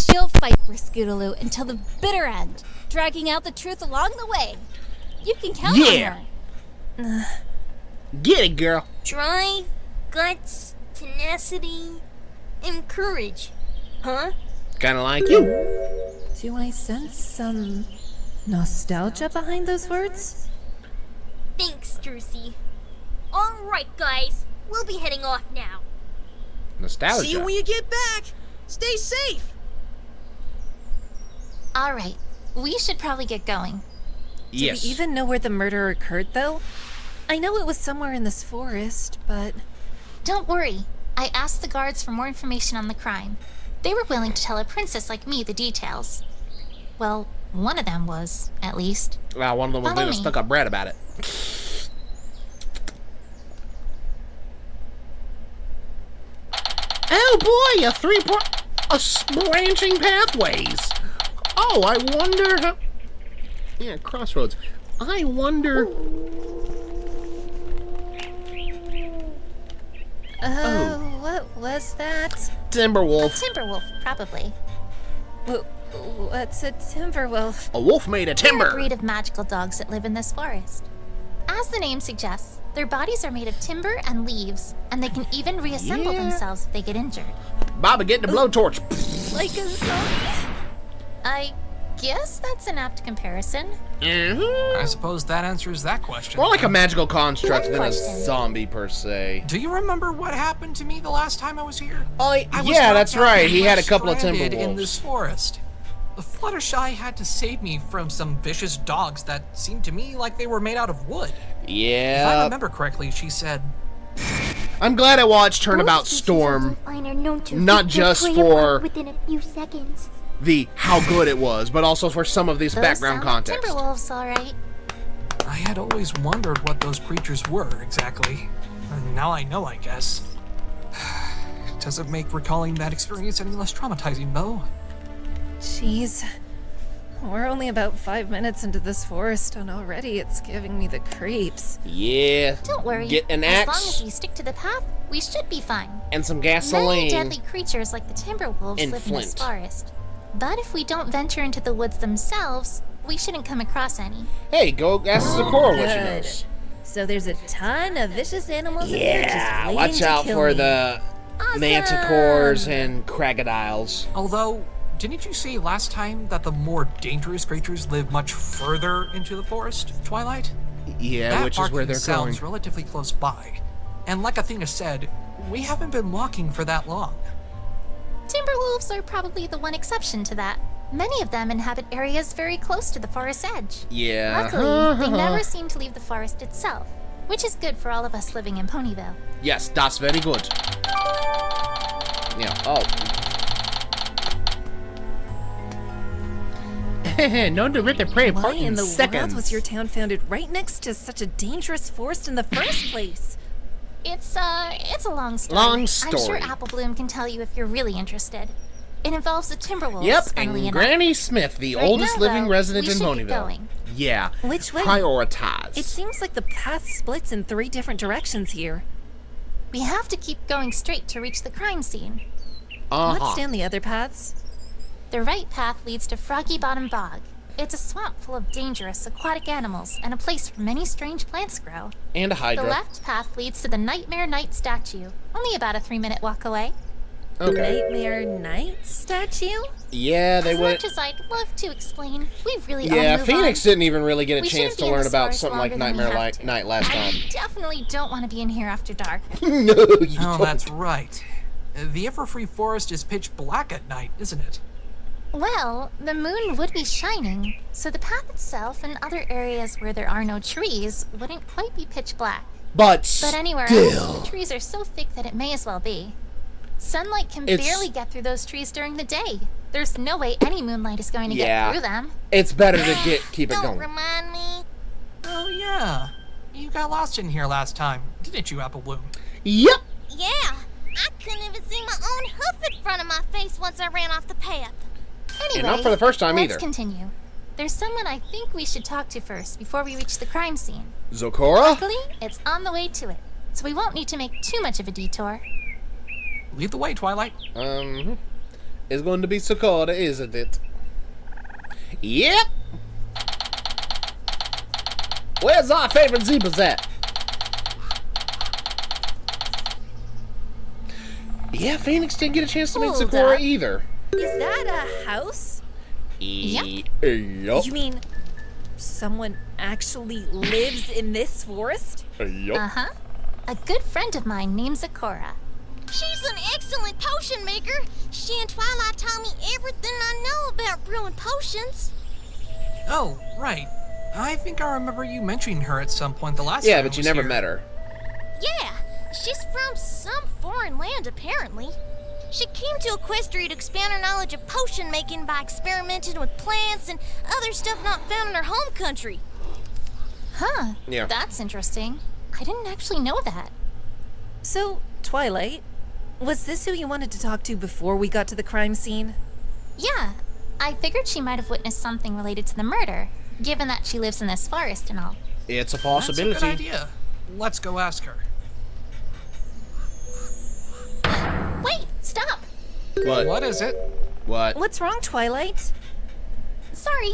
She'll fight for Scootaloo until the bitter end, dragging out the truth along the way. You can count on her. Get it, girl. Drive, guts, tenacity, and courage. Huh? Kinda like you. Do I sense some nostalgia behind those words? Thanks, Drusy. Alright, guys. We'll be heading off now. Nostalgia. See you when you get back. Stay safe. All right, we should probably get going. Yes. Do we even know where the murder occurred, though? I know it was somewhere in this forest, but... Don't worry. I asked the guards for more information on the crime. They were willing to tell a princess like me the details. Well, one of them was, at least. Well, one of them was Follow being a me. stuck-up brat about it. Oh boy, branching pathways. Oh, I wonder how... Yeah, crossroads. I wonder... What was that? Timberwolf. A timberwolf, probably. What's a timberwolf? A wolf made of timber. They're a breed of magical dogs that live in this forest. As the name suggests, their bodies are made of timber and leaves, and they can even reassemble themselves if they get injured. Baba, get the blowtorch. Like a zombie? I guess that's an apt comparison. I suppose that answers that question. More like a magical construct Good than a question. zombie, per se. Do you remember what happened to me the last time I was here? Oh, I was yeah, knocked that's out right. and He had a left couple of stranded timber in this forest. The Fluttershy had to save me from some vicious dogs that seemed to me like they were made out of wood. If I Yeah. remember correctly, she said, I'm glad I watched Turnabout Storm, not just for within a few seconds. the how good it was, but also for some of this Those background sound like context. timberwolves, all right. I had always wondered what those creatures were exactly. And now I know, I guess. Doesn't make recalling that experience any less traumatizing, though. Jeez. We're only about 5 minutes into this forest, and already it's giving me the creeps. Yeah. Don't worry. Get an As long axe as we stick to the path, we should be fine. and some Many gasoline. deadly creatures like the timberwolves And live in this flint. forest. But if we don't venture into the woods themselves, we shouldn't come across any. Hey, go ask Sakura what she Good. knows. So there's a ton of vicious animals in here just Yeah, waiting watch to out kill for me. the Awesome. manticores and crocodiles. Although, didn't you say last time that the more dangerous creatures live much further into the forest, Twilight? Yeah, That which is where barking they're sounds going. relatively close by. And like Athena said, we haven't been walking for that long. Timberwolves are probably the one exception to that. Many of them inhabit areas very close to the forest's edge. Yeah. Luckily, they never seem to leave the forest itself, which is good for all of us living in Ponyville. Yes, that's very good. Yeah, oh. Known to rip the prey Why apart in in the seconds. world was your town founded right next to such a dangerous forest in the first place? It's a long story. Long I'm sure story. Apple Bloom can tell you if you're really interested. It involves the Timberwolves, Yep, funnily and enough. Granny Smith, the Right oldest now, living though, resident we in should get Ponyville. going. Yeah. Which way? Prioritize. It seems like the path splits in 3 different directions here. We have to keep going straight to reach the crime scene. What's down the other paths? The right path leads to Froggy Bottom Bog. It's a swamp full of dangerous aquatic animals and a place where many strange plants grow. And a Hydra. The left path leads to the Nightmare Night statue, only about a 3-minute walk away. Okay. Nightmare Night statue? Yeah, they As would. much as I'd love to explain, we really all Yeah, move Phoenix on. didn't even really get a We chance shouldn't to be in learn this about forest something like longer than we Nightmare have to. Night last time. I definitely don't want to be in here after dark. No, you Oh, don't. that's right. The Everfree Forest is pitch black at night, isn't it? Well, the moon would be shining, so the path itself and other areas where there are no trees wouldn't quite be pitch black. But anywhere still. else, the trees are so thick that it may as well be. Sunlight can barely get through those trees during the day. There's no way any moonlight is going to get through them. It's better to keep it Don't going. remind me. Oh, yeah. You got lost in here last time, didn't you, Apple Bloom? Yep. Yeah, I couldn't even see my own hoof in front of my face once I ran off the path. Anyway, not for the first time let's either. continue. There's someone I think we should talk to first before we reach the crime scene. Zokora? Luckily, it's on the way to it, so we won't need to make too much of a detour. Lead the way, Twilight. It's going to be Zokora, isn't it? Yep. Where's our favorite zebras at? Yeah, Phoenix didn't get a chance to meet Hold Zokora up. either. Is that a house? Yep. Yup. You mean someone actually lives in this forest? Yup. Uh-huh. A good friend of mine named Zokora. She's an excellent potion maker. She and Twilight taught me everything I know about brewing potions. Oh, right. I think I remember you mentioning her at some point the last time. Yeah, I but you was never here. met her. Yeah, she's from some foreign land, apparently. She came to Equestria to expand her knowledge of potion making by experimenting with plants and other stuff not found in her home country. Huh. Yeah. That's interesting. I didn't actually know that. So, Twilight, was this who you wanted to talk to before we got to the crime scene? Yeah. I figured she might have witnessed something related to the murder, given that she lives in this forest and all. It's a That's possibility. a good idea. Let's go ask her. Wait, stop! What is it? What? What's wrong, Twilight? Sorry.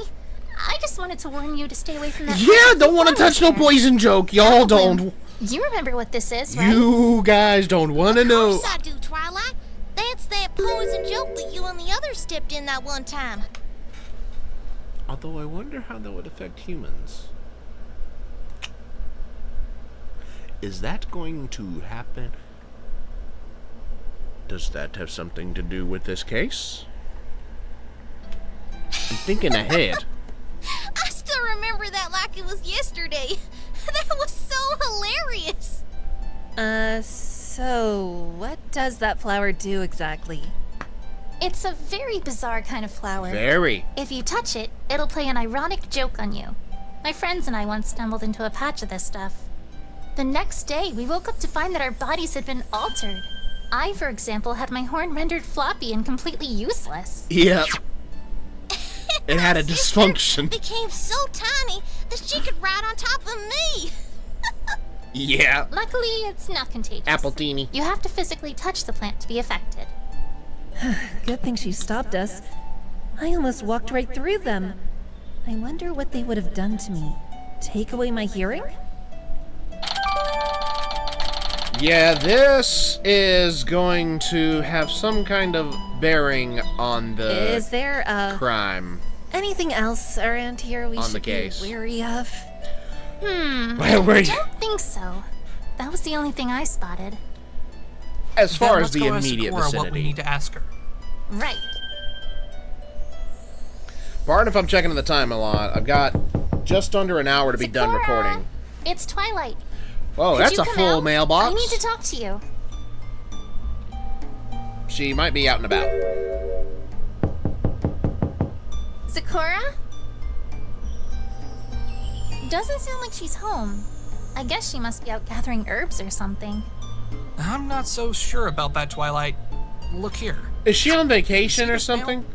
I just wanted to warn you to stay away from that. Yeah, don't want to touch no poison joke. Y'all don't. You remember what this is, right? You guys don't want to know. Of course I do, Twilight. That's that poison joke that you and the others stepped in that one time. Although I wonder how that would affect humans. Is that going to happen? Does that have something to do with this case? I'm thinking ahead. I still remember that like it was yesterday. That was so hilarious. So what does that flower do exactly? It's a very bizarre kind of flower. Very. If you touch it, it'll play an ironic joke on you. My friends and I once stumbled into a patch of this stuff. The next day, we woke up to find that our bodies had been altered. I, for example, had my horn rendered floppy and completely useless. Yep. It had a dysfunction. Became so tiny that she could ride on top of me. Yeah. Luckily, it's not contagious. Appletini. You have to physically touch the plant to be affected. Good thing she stopped us. I almost walked right through them. I wonder what they would have done to me. Take away my hearing? Yeah, this is going to have some kind of bearing on the Is there crime. anything else around here we On the should case. be wary of? Well, I don't think so. That was the only thing I spotted. As far Then as the let's go ask immediate Cora what we vicinity. need to ask her. Right. Pardon if I'm checking the time a lot. I've got just under an hour to be done Zokora, recording. It's Twilight. Oh, Could that's you a come full out? mailbox. I need to talk to you. She might be out and about. Zokora? Doesn't sound like she's home. I guess she must be out gathering herbs or something. I'm not so sure about that, Twilight. Look here. Is she on vacation See or this mail? something?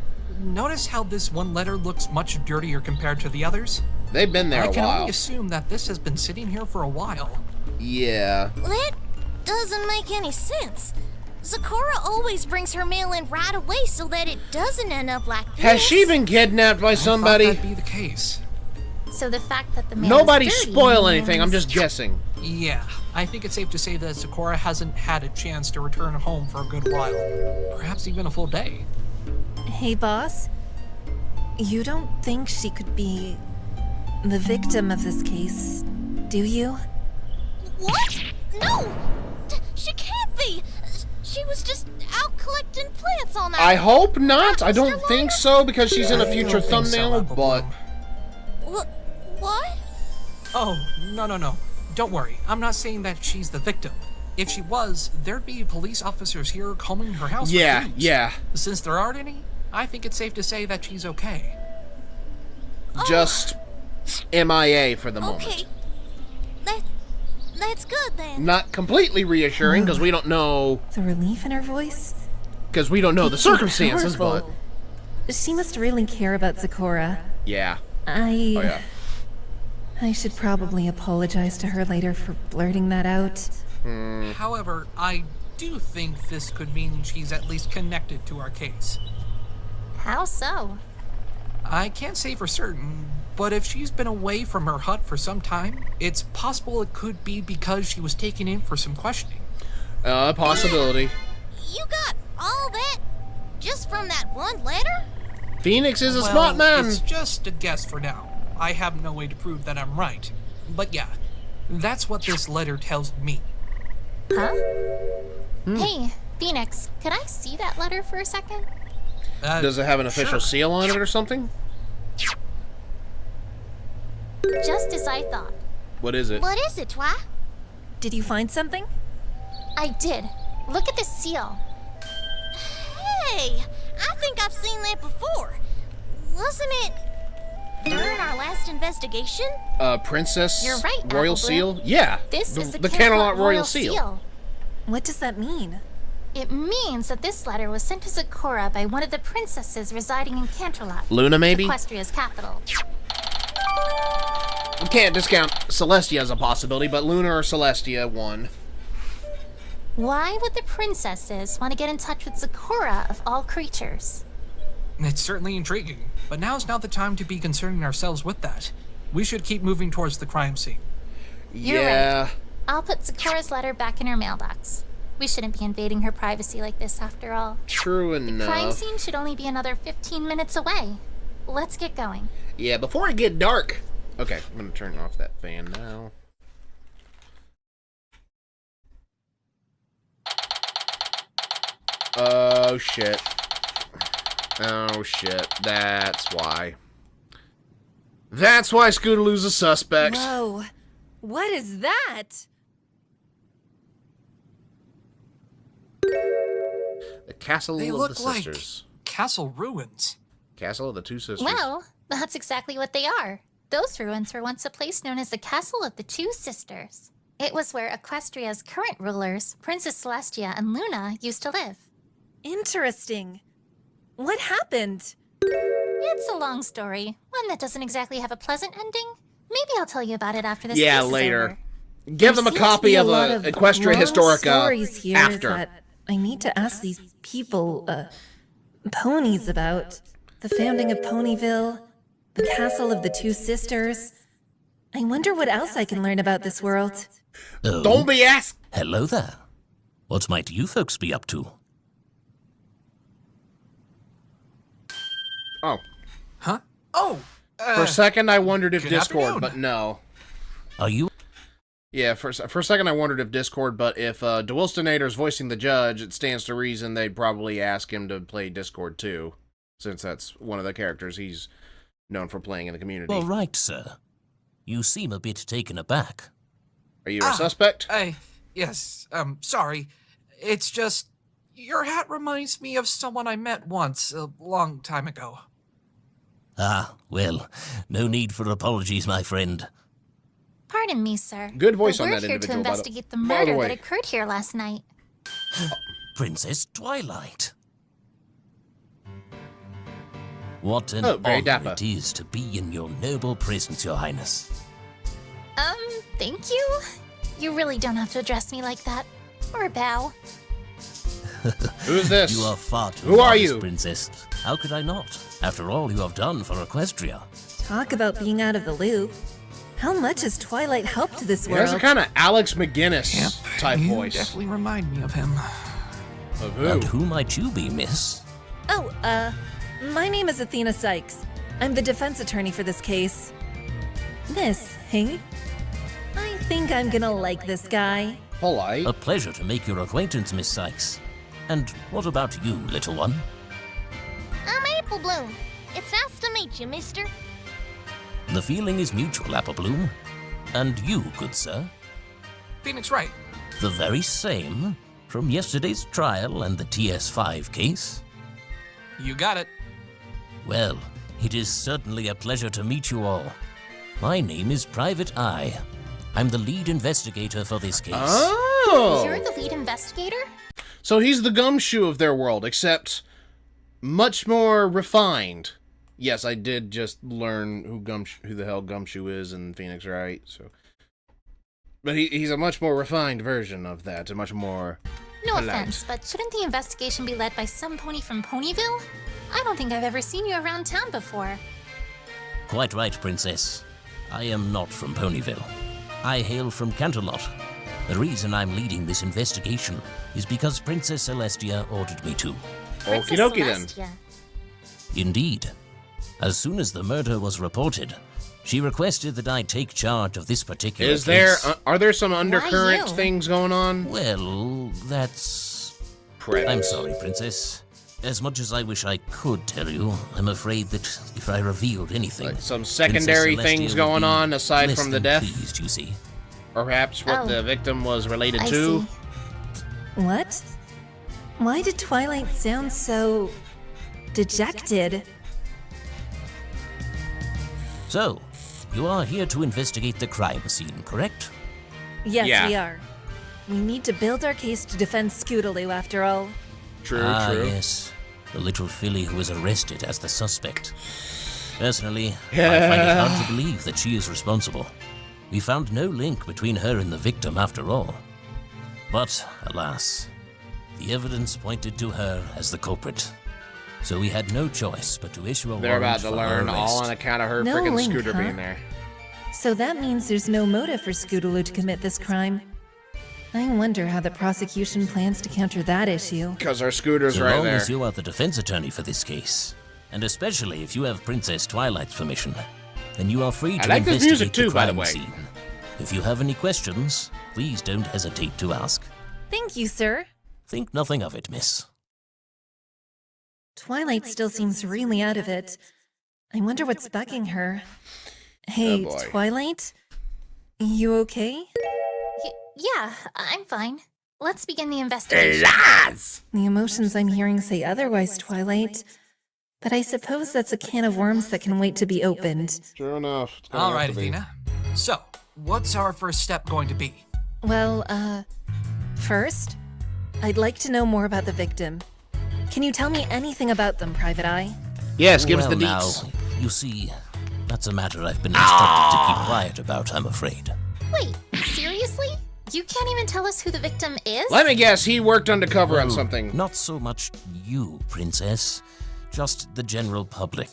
Notice how this one letter looks much dirtier compared to the others? They've been there I a can while. only assume that this has been sitting here for a while. Yeah. That doesn't make any sense. Zokora always brings her mail in right away so that it doesn't end up like this. Has she been kidnapped by I somebody? thought that'd be the case. So the fact that the mail Nobody is dirty spoil anything. I'm means- just guessing. Yeah, I think it's safe to say that Zokora hasn't had a chance to return home for a good while. Perhaps even a full day. Hey, boss. You don't think she could be the victim of this case, do you? What? No! She can't be! She was just out collecting plants all night. I hope not. I don't think so because she's in a future thumbnail, but... What? Oh, no. Don't worry. I'm not saying that she's the victim. If she was, there'd be police officers here combing her house for clues. Yeah. Since there aren't any, I think it's safe to say that she's okay. Just MIA for the moment. Okay. That's good then. Not completely reassuring because we don't know... The relief in her voice? Because we don't know the circumstances, but... She must really care about Sakura. Yeah. I should probably apologize to her later for blurting that out. However, I do think this could mean she's at least connected to our case. How so? I can't say for certain, but if she's been away from her hut for some time, it's possible it could be because she was taken in for some questioning. Possibility. You got all that just from that one letter? Phoenix is a smart man. It's just a guess for now. I have no way to prove that I'm right. But yeah, that's what this letter tells me. Huh? Hey, Phoenix, could I see that letter for a second? Does it have an official seal on it or something? Just as I thought. What is it? What is it, Twi? Did you find something? I did. Look at the seal. Hey, I think I've seen that before. Wasn't it during our last investigation? Princess You're right, Royal Apple Seal? Bloom. Yeah. This is the Canterlot Royal Seal. What does that mean? It means that this letter was sent to Sakura by one of the princesses residing in Canterlot. Luna, maybe? Equestria's capital. We can't discount Celestia as a possibility, but Luna or Celestia, one. Why would the princesses want to get in touch with Sakura of all creatures? It's certainly intriguing, but now's not the time to be concerning ourselves with that. We should keep moving towards the crime scene. You're right. I'll put Sakura's letter back in her mailbox. We shouldn't be invading her privacy like this after all. True enough. The crime scene should only be another 15 minutes away. Let's get going. Yeah, before it get dark. Okay, I'm gonna turn off that fan now. Oh shit. Oh shit. That's why. That's why Scootaloo's a suspect. Whoa. What is that? The Castle They of look the like Sisters. castle ruins. Castle of the Two Sisters. Well, that's exactly what they are. Those ruins were once a place known as the Castle of the Two Sisters. It was where Equestria's current rulers, Princess Celestia and Luna, used to live. Interesting. What happened? It's a long story, one that doesn't exactly have a pleasant ending. Maybe I'll tell you about it after this Yeah, case is later. over. Give them a copy of Equestria Historica stories here after. that I need to ask these people, ponies about. The founding of Ponyville, the Castle of the Two Sisters. I wonder what else I can learn about this world. Oh, Don't be asked. hello there. What might you folks be up to? Oh. Huh? Oh! For a second, I wondered if good Discord, afternoon. but no. Are you? Yeah, for a second, I wondered if Discord, but if DeWilstonator's voicing the judge, it stands to reason they'd probably ask him to play Discord too, since that's one of the characters he's known for playing in the community. All right, sir. You seem a bit taken aback. Are you a suspect? Yes, sorry. It's just, your hat reminds me of someone I met once, a long time ago. Ah, well, no need for apologies, my friend. Pardon me, sir. Good voice but on we're that here to individual, by the- investigate the by the murder way. that occurred here last night. Princess Twilight. What an Oh, very honor dapper. it is to be in your noble presence, your highness. Thank you? You really don't have to address me like that. Or bow. Who's this? You are far too Who are modest, you? Princess. How could I not? After all you have done for Equestria. Talk about being out of the loop. How much has Twilight helped this He has world? a kind of Alex McGinnis type You voice. definitely remind me of him. Of who? And who might you be, miss? Oh, my name is Athena Sykes. I'm the defense attorney for this case. Miss, hey? I think I'm gonna like this guy. Polite. A pleasure to make your acquaintance, Miss Sykes. And what about you, little one? I'm Apple Bloom. It's nice to meet you, mister. The feeling is mutual, Apple Bloom. And you, good sir? Phoenix Wright. The very same from yesterday's trial and the TS5 case? You got it. Well, it is certainly a pleasure to meet you all. My name is Private Eye. I'm the lead investigator for this case. Oh! You're the lead investigator? So he's the Gumshoe of their world, except much more refined. Yes, I did just learn who the hell Gumshoe is in Phoenix Wright, so... But he's a much more refined version of that, a much more No polite. offense, but shouldn't the investigation be led by some pony from Ponyville? I don't think I've ever seen you around town before. Quite right, Princess. I am not from Ponyville. I hail from Canterlot. The reason I'm leading this investigation is because Princess Celestia ordered me to. Okie dokie then. Celestia. Indeed. As soon as the murder was reported, she requested that I take charge of this particular case. Are there some undercurrent things going on? Well, that's... I'm sorry, Princess. As much as I wish I could tell you, I'm afraid that if I revealed anything... Like some secondary things going on aside from the death? Pleased, you see. Or perhaps what the victim was related I to? see. What? Why did Twilight sound so... dejected? So, you are here to investigate the crime scene, correct? Yes, we are. We need to build our case to defend Scootaloo, after all. True. Yes. The little filly who was arrested as the suspect. Personally, I find it hard to believe that she is responsible. We found no link between her and the victim after all. But, alas, the evidence pointed to her as the culprit. So we had no choice but to issue a warrant. They're about to for learn her all arrest. on account of her No freaking link, scooter huh? being there. So that means there's no motive for Scootaloo to commit this crime. I wonder how the prosecution plans to counter that issue. Because our scooter's So right long there. as you are the defense attorney for this case, and especially if you have Princess Twilight's permission, then you are free I to like this investigate music too, the by the crime way. scene. If you have any questions, please don't hesitate to ask. Thank you, sir. Think nothing of it, miss. Twilight still seems really out of it. I wonder what's bugging her. Hey, boy. Twilight? You okay? Yeah, I'm fine. Let's begin the investigation. The emotions I'm hearing say otherwise, Twilight. But I suppose that's a can of worms that can wait to be opened. Sure enough. All right, Athena. So, what's our first step going to be? Well, first, I'd like to know more about the victim. Can you tell me anything about them, Private Eye? Yes, give us the Well, deets. now, you see, that's a matter I've been instructed to keep quiet about, I'm afraid. Wait, seriously? You can't even tell us who the victim is? Let me guess, he worked undercover on Well, something. Not so much you, Princess. Just the general public.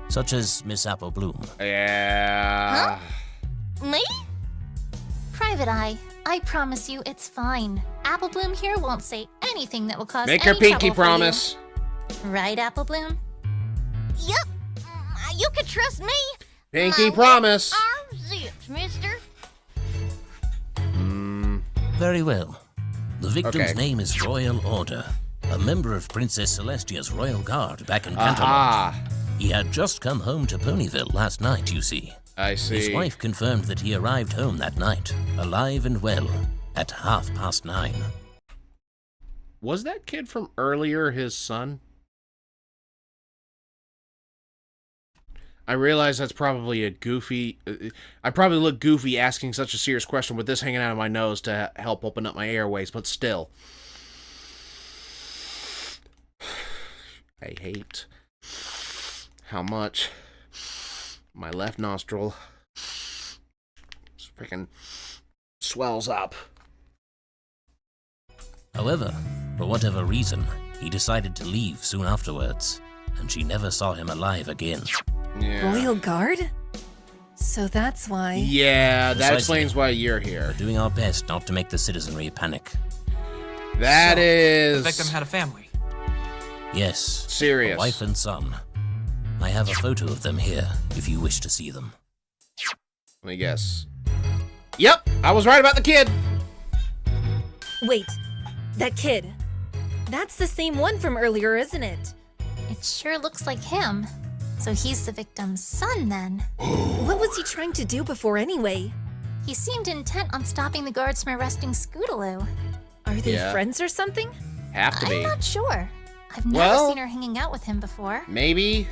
Such as Miss Apple Bloom. Yeah. Me? Private Eye, I promise you it's fine. Apple Bloom here won't say anything that will cause Make any her pinky trouble for you. promise. Right, Apple Bloom? Yup. You can trust me. Pinky My promise. lips are zipped, mister. Very well. The victim's Okay. name is Royal Order, a member of Princess Celestia's Royal Guard back in Canterlot. Aha. He had just come home to Ponyville last night, you see. I see. His wife confirmed that he arrived home that night, alive and well, at 9:30. Was that kid from earlier his son? I realize that's probably a goofy... I probably look goofy asking such a serious question with this hanging out of my nose to help open up my airways, but still. I hate how much my left nostril freaking swells up. However, for whatever reason, he decided to leave soon afterwards, and she never saw him alive again. Yeah. Royal Guard? So that's why... Yeah, that Precisely. explains why you're here. We're doing our best not to make the citizenry panic. That So, is... The victim had a family. Yes. Serious. A wife and son. I have a photo of them here, if you wish to see them. Let me guess. Yep, I was right about the kid. Wait, that kid. That's the same one from earlier, isn't it? It sure looks like him. So he's the victim's son, then. What was he trying to do before, anyway? He seemed intent on stopping the guards from arresting Scootaloo. Are they friends or something? Have to be. I'm not sure. I've never seen her hanging out with him before. Maybe.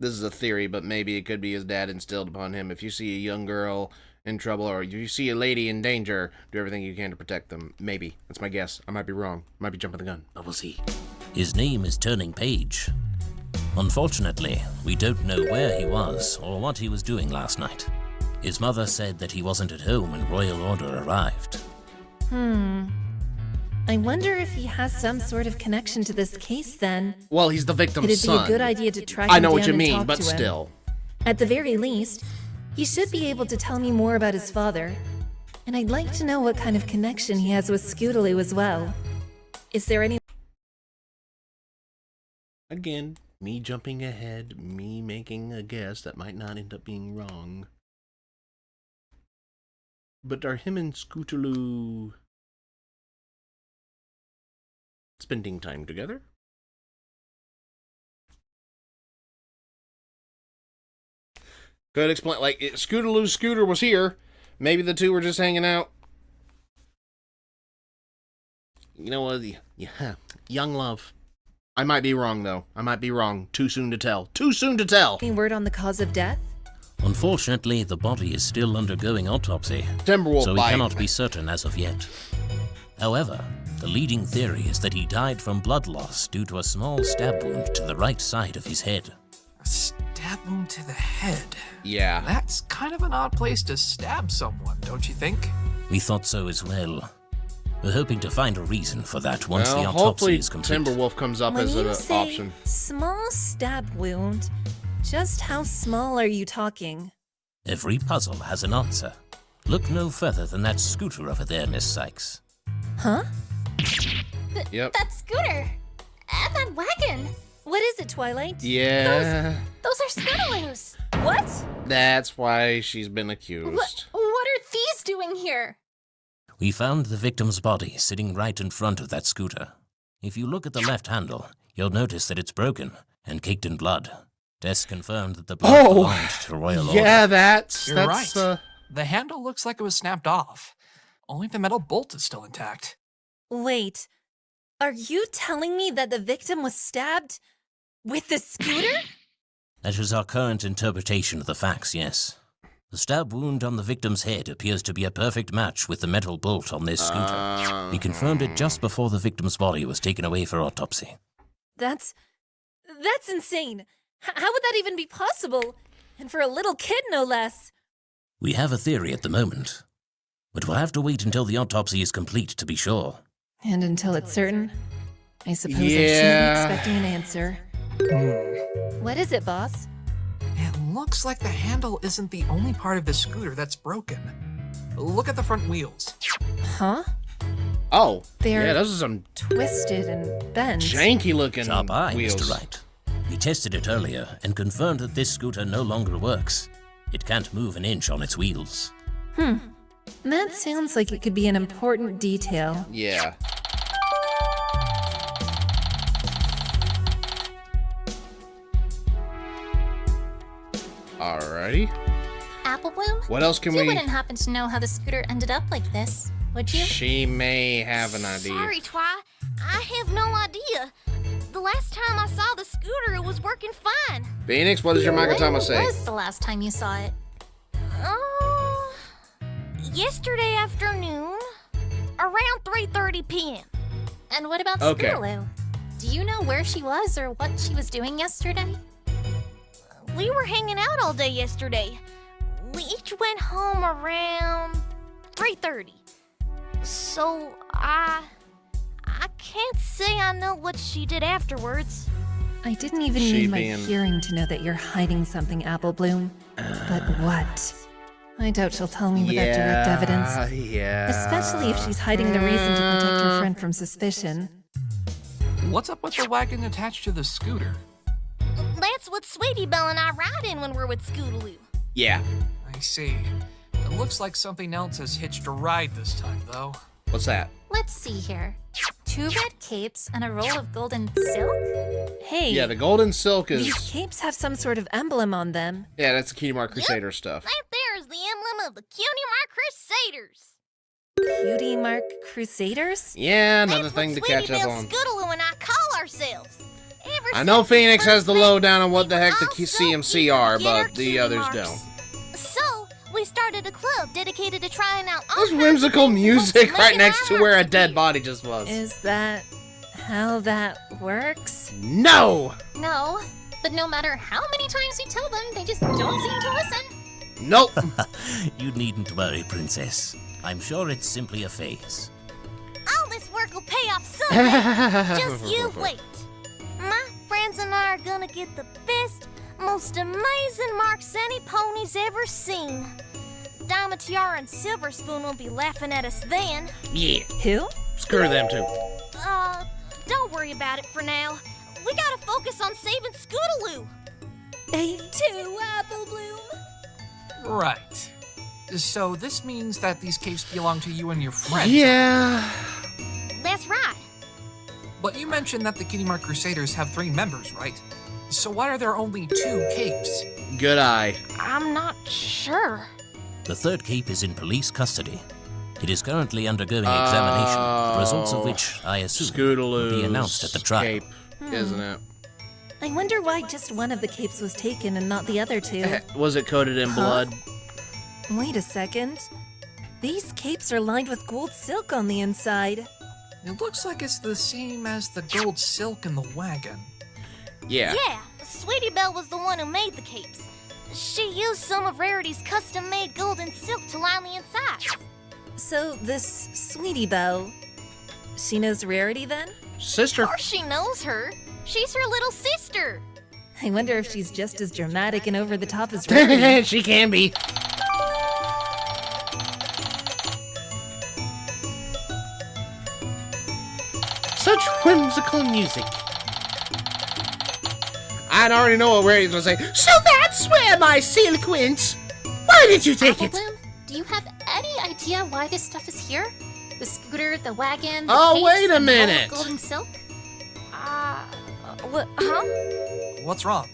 This is a theory, but maybe it could be his dad instilled upon him. If you see a young girl in trouble or you see a lady in danger, do everything you can to protect them. Maybe. That's my guess. I might be wrong. I might be jumping the gun. But we'll see. His name is Turning Page. Unfortunately, we don't know where he was or what he was doing last night. His mother said that he wasn't at home when Royal Order arrived. I wonder if he has some sort of connection to this case then. Well, he's the victim's It'd son. be a good idea to track him down. I know what you and mean, talk but to him. still. At the very least, he should be able to tell me more about his father. And I'd like to know what kind of connection he has with Scootaloo as well. Is there any... Again, me jumping ahead, me making a guess that might not end up being wrong. But are him and Scootaloo spending time together? Could explain, like, Scootaloo's scooter was here. Maybe the two were just hanging out. You know what? Yeah, young love. I might be wrong, though. I might be wrong. Too soon to tell. Too soon to tell! Any word on the cause of death? Unfortunately, the body is still undergoing autopsy, Timberwolf so we bite. cannot be certain as of yet. However, the leading theory is that he died from blood loss due to a small stab wound to the right side of his head. A stab wound to the head. Yeah. That's kind of an odd place to stab someone, don't you think? We thought so as well. We're hoping to find a reason for that once Well, the autopsy hopefully is complete. Timberwolf comes up When as you an say option. small stab wound, just how small are you talking? Every puzzle has an answer. Look no further than that scooter over there, Miss Sykes. Huh? Yep. That scooter! And that wagon! What is it, Twilight? Yeah. Those are Scootaloo's! What? That's why she's been accused. What are these doing here? We found the victim's body sitting right in front of that scooter. If you look at the left handle, you'll notice that it's broken and caked in blood. Tess confirmed that the blood belonged to Royal Order. Yeah, that's You're right. The handle looks like it was snapped off. Only the metal bolt is still intact. Wait, are you telling me that the victim was stabbed with the scooter? That is our current interpretation of the facts, yes. The stab wound on the victim's head appears to be a perfect match with the metal bolt on this scooter. We confirmed it just before the victim's body was taken away for autopsy. That's insane. How would that even be possible? And for a little kid, no less. We have a theory at the moment, but we'll have to wait until the autopsy is complete to be sure. And until it's certain, I suppose I Yeah. shouldn't be expecting an answer. What is it, boss? It looks like the handle isn't the only part of the scooter that's broken. Look at the front wheels. Huh? Oh, They're yeah, those are some twisted and bent. janky looking Sharp eye, wheels. Mr. Wright. We tested it earlier and confirmed that this scooter no longer works. It can't move an inch on its wheels. That sounds like it could be an important detail. Yeah. Alrighty. Apple Bloom? What else can you we... wouldn't happen to know how the scooter ended up like this, would you? She may have an idea. Sorry, Twy. I have no idea. The last time I saw the scooter, it was working fine. Phoenix, what does your Magatama say? When was the last time you saw it? Yesterday afternoon, around 3:30 p.m. And what about Okay. Scootaloo? Do you know where she was or what she was doing yesterday? We were hanging out all day yesterday. We each went home around 3:30. So I can't say I know what she did afterwards. I didn't even She need my being- hearing to know that you're hiding something, Apple Bloom. But what? I doubt she'll tell me without direct evidence. Yeah. Especially if she's hiding the reason to protect her friend from suspicion. What's up with the wagon attached to the scooter? That's what Sweetie Belle and I ride in when we're with Scootaloo. Yeah. I see. It looks like something else has hitched a ride this time, though. What's that? Let's see here. 2 red capes and a roll of golden silk? Hey. Yeah, the golden silk is... These capes have some sort of emblem on them. Yeah, that's the Cutie Mark Crusader stuff. That there is the emblem of the Cutie Mark Crusaders. Cutie Mark Crusaders? Yeah, another thing to catch up on. Scootaloo and I call ourselves. I know Phoenix has the lowdown on what the heck the CMC are, but the others don't. So, we started a club dedicated to trying out all There's kinds whimsical of things music to right make next to our where a hearts dead beat. body just was. Is that how that works? No! No, but no matter how many times we tell them, they just don't seem to listen. Nope. You needn't worry, Princess. I'm sure it's simply a phase. All this work will pay off someday. Just you wait. My friends and I are gonna get the best, most amazing marks any pony's ever seen. Diamond Tiara and Silver Spoon will be laughing at us then. Yeah. Who? Screw them too. Don't worry about it for now. We gotta focus on saving Scootaloo. A2 Apple Bloom. Right. So this means that these capes belong to you and your friends. Yeah. That's right. But you mentioned that the Cutie Mark Crusaders have 3 members, right? So why are there only 2 capes? Good eye. I'm not sure. The 3rd cape is in police custody. It is currently undergoing examination, the results of which, I assume, will be announced at the trial. Cape, isn't it? I wonder why just one of the capes was taken and not the other 2. Was it coated in blood? Wait a second. These capes are lined with gold silk on the inside. It looks like it's the same as the gold silk in the wagon. Yeah. Yeah, Sweetie Belle was the one who made the capes. She used some of Rarity's custom-made golden silk to line the inside. So this Sweetie Belle, she knows Rarity then? Sister. Of course she knows her. She's her little sister. I wonder if she's just as dramatic and over the top as Rarity. She can be. Such whimsical music. I already know what Rarity's gonna say. So that's where my silk went. Why did you take it? Bloom, do you have any idea why this stuff is here? The scooter, the wagon, the Oh, capes, wait a and the roll of minute. golden silk? What, huh? What's wrong?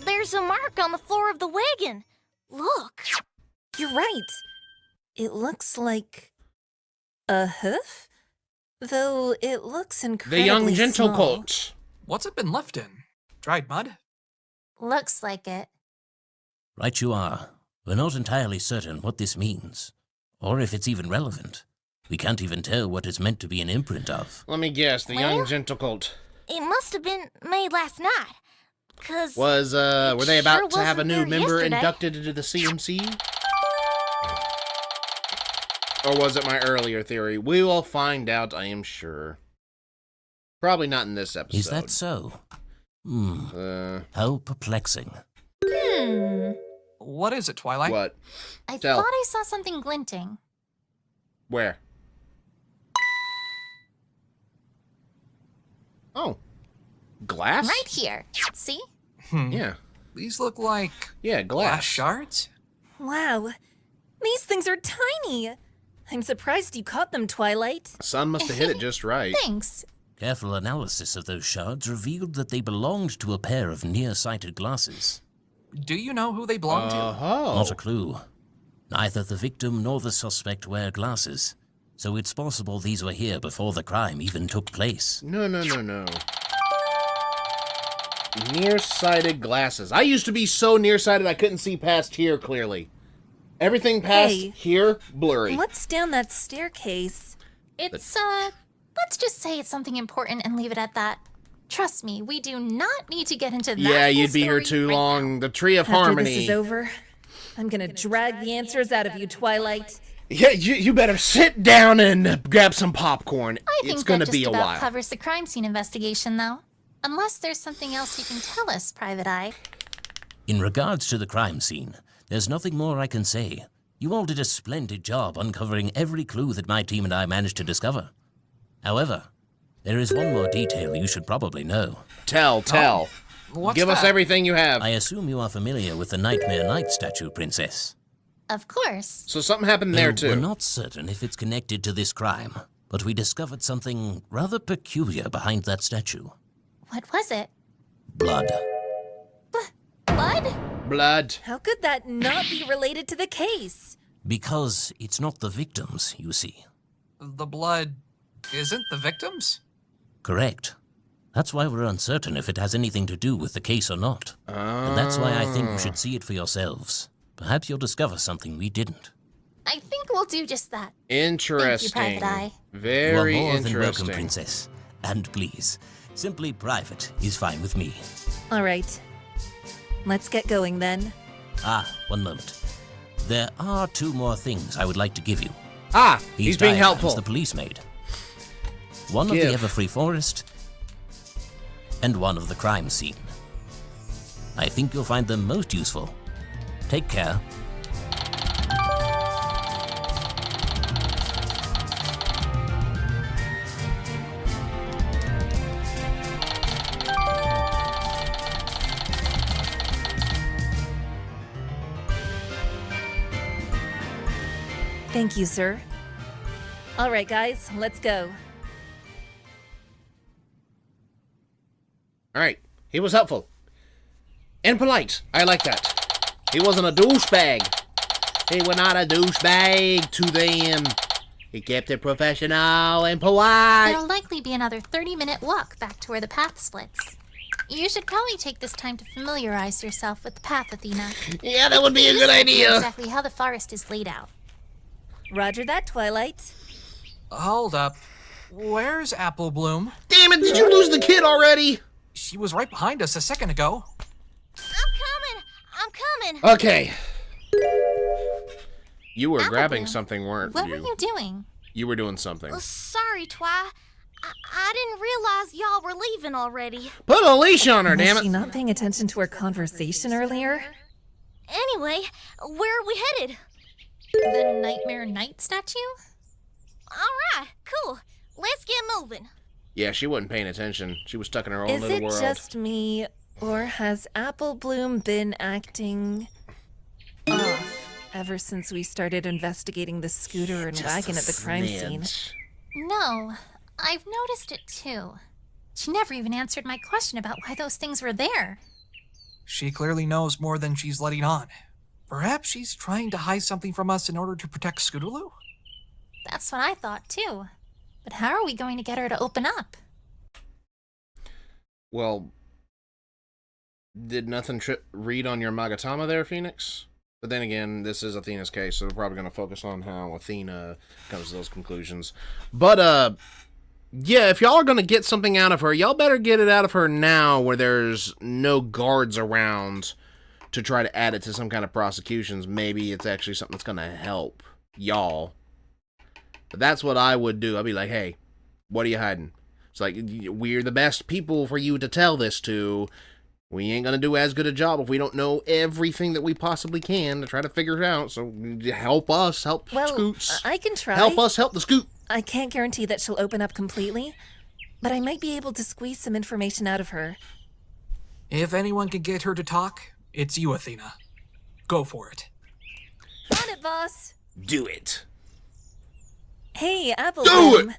There's a mark on the floor of the wagon. Look. You're right. It looks like a hoof, though it looks The incredibly young gentle small. colt. What's it been left in? Dried mud? Looks like it. Right you are. We're not entirely certain what this means, or if it's even relevant. We can't even tell what it's meant to be an imprint of. Let me guess, the Well? young gentle colt. It must have been made last night. Cause Were they about sure to have a wasn't new there member yesterday. inducted into the CMC? Or was it my earlier theory? We will find out, I am sure. Probably not in this episode. Is that so? How perplexing. What is it, Twilight? What? I Tell. thought I saw something glinting. Where? Oh. Glass? Right here. See? Yeah. These look like... Yeah, glass. shards? Wow, these things are tiny. I'm surprised you caught them, Twilight. Sun must have hit it just right. Thanks. Careful analysis of those shards revealed that they belonged to a pair of nearsighted glasses. Do you know who they belong to? Not a clue. Neither the victim nor the suspect wear glasses, so it's possible these were here before the crime even took place. No. Nearsighted glasses. I used to be so nearsighted I couldn't see past here clearly. Everything past Hey. here, blurry. What's down that staircase? It's, let's just say it's something important and leave it at that. Trust me, we do not need to get into that. Yeah, whole you'd be here story too right long. The Tree of After Harmony. this is over, I'm gonna drag the answers out of you, Twilight. Yeah, you better sit down and grab some popcorn. I think It's gonna that be just a about while. covers the crime scene investigation, though. Unless there's something else you can tell us, Private Eye. In regards to the crime scene, there's nothing more I can say. You all did a splendid job uncovering every clue that my team and I managed to discover. However, there is one more detail you should probably know. Tell. What's Give us that? everything you have. I assume you are familiar with the Nightmare Night statue, Princess. Of course. So something happened there, too. We're not certain if it's connected to this crime, but we discovered something rather peculiar behind that statue. What was it? Blood. Blood? Blood. How could that not be related to the case? Because it's not the victims, you see. The blood isn't the victims? Correct. That's why we're uncertain if it has anything to do with the case or not. And that's why I think you should see it for yourselves. Perhaps you'll discover something we didn't. I think we'll do just that. Interesting. Thank you, Private Eye. Very you are more interesting. than welcome, Princess. And please, simply private is fine with me. All right. Let's get going then. One moment. There are 2 more things I would like to give you. He's being diagrams helpful. The police made. One of Give. the Everfree Forest, and one of the crime scene. I think you'll find them most useful. Take care. Thank you, sir. All right, guys, let's go. All right. He was helpful. And polite. I like that. He wasn't a douchebag. He was not a douchebag to them. He kept it professional and polite. It'll likely be another 30-minute walk back to where the path splits. You should probably take this time to familiarize yourself with the path, Athena. Yeah, that would be a good idea. Exactly how the forest is laid out. Roger that, Twilight. Hold up. Where's Apple Bloom? Damn it, did you lose the kid already? She was right behind us a second ago. I'm coming. Okay. You were grabbing Bloom, something, weren't What you? were you doing? You were doing something. Sorry, Twi. I didn't realize y'all were leaving already. Put a leash on her, damn Was she it. not paying attention to our conversation earlier? Anyway, where are we headed? The Nightmare Knight statue? Alright, cool. Let's get moving. Yeah, she wasn't paying attention. She was stuck in her own Is little it world. just me, or has Apple Bloom been acting off ever since we started investigating the scooter and wagon at the crime scene? No, I've noticed it too. She never even answered my question about why those things were there. She clearly knows more than she's letting on. Perhaps she's trying to hide something from us in order to protect Scootaloo? That's what I thought too. But how are we going to get her to open up? Well, did nothing read on your Magatama there, Phoenix? But then again, this is Athena's case, so we're probably going to focus on how Athena comes to those conclusions. But, yeah, if y'all are going to get something out of her, y'all better get it out of her now where there's no guards around to try to add it to some kind of prosecutions. Maybe it's actually something that's going to help y'all. But that's what I would do. I'd be like, hey, what are you hiding? It's like, we're the best people for you to tell this to. We ain't gonna do as good a job if we don't know everything that we possibly can to try to figure it out. So help us, help Scoots. I can try. Help us, help the Scoot. I can't guarantee that she'll open up completely, but I might be able to squeeze some information out of her. If anyone can get her to talk, it's you, Athena. Go for it. On it, boss. Do it. Hey, Apple Do Bloom. it!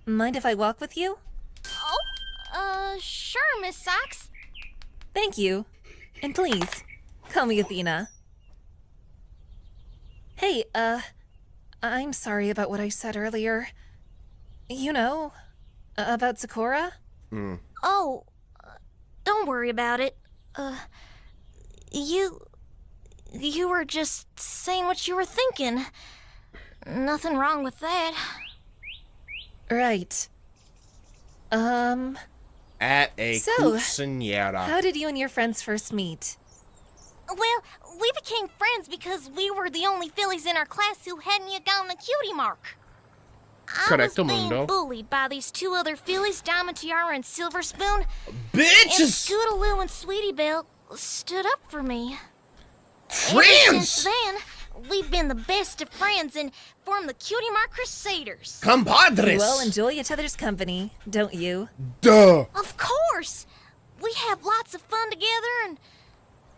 Mind if I walk with you? Sure, Miss Sachs. Thank you. And please, call me Athena. Hey, I'm sorry about what I said earlier. You know, about Sakura? Oh, don't worry about it. You were just saying what you were thinking. Nothing wrong with that. Right. At a So, quinceañera. How did you and your friends first meet? Well, we became friends because we were the only fillies in our class who hadn't yet gotten a cutie mark. I was Correcto being mundo. bullied by these 2 other fillies, Diamond Tiara and Silver Spoon. Bitches! And Scootaloo and Sweetie Belle stood up for me. Ever Friends! since then, we've been the best of friends and formed the Cutie Mark Crusaders. Compadres! You all enjoy each other's company, don't you? Duh! Of course! We have lots of fun together and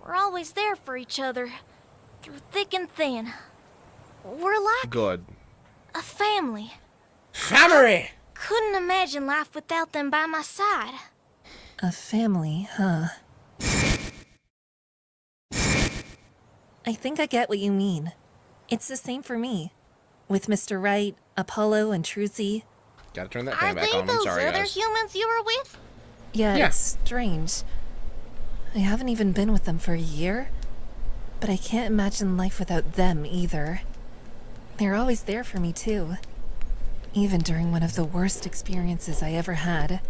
we're always there for each other, through thick and thin. We're like Good. a family. Family! Couldn't imagine life without them by my side. A family, huh? I think I get what you mean. It's the same for me. With Mr. Wright, Apollo, and Trucy. Gotta turn that Are fan back they on. I'm those sorry, other guys. humans you were with? Yeah, Yeah. it's strange. I haven't even been with them for a year, but I can't imagine life without them either. They're always there for me too. Even during one of the worst experiences I ever had.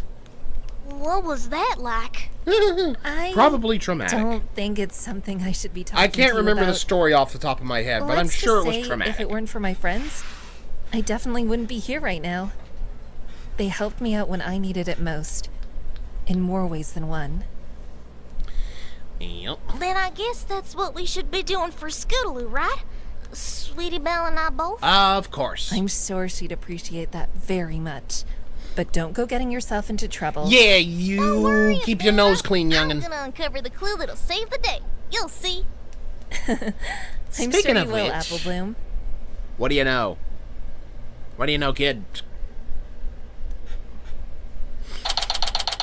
What was that like? I Probably traumatic. don't think it's something I should be talking I can't to you remember the about. story off the top of my head, but I'm Let's sure it just was say traumatic. If it weren't for my friends, I definitely wouldn't be here right now. They helped me out when I needed it most. In more ways than one. Yep. Then I guess that's what we should be doing for Scootaloo, right? Sweetie Belle and I both? Of course. I'm sure she'd appreciate that very much. But don't go getting yourself into trouble. Yeah, you keep your nose clean, I'm youngin'. gonna uncover the clue that'll save the day. You'll see. I'm Speaking sure of you will, which- Apple Bloom. What do you know? What do you know, kid?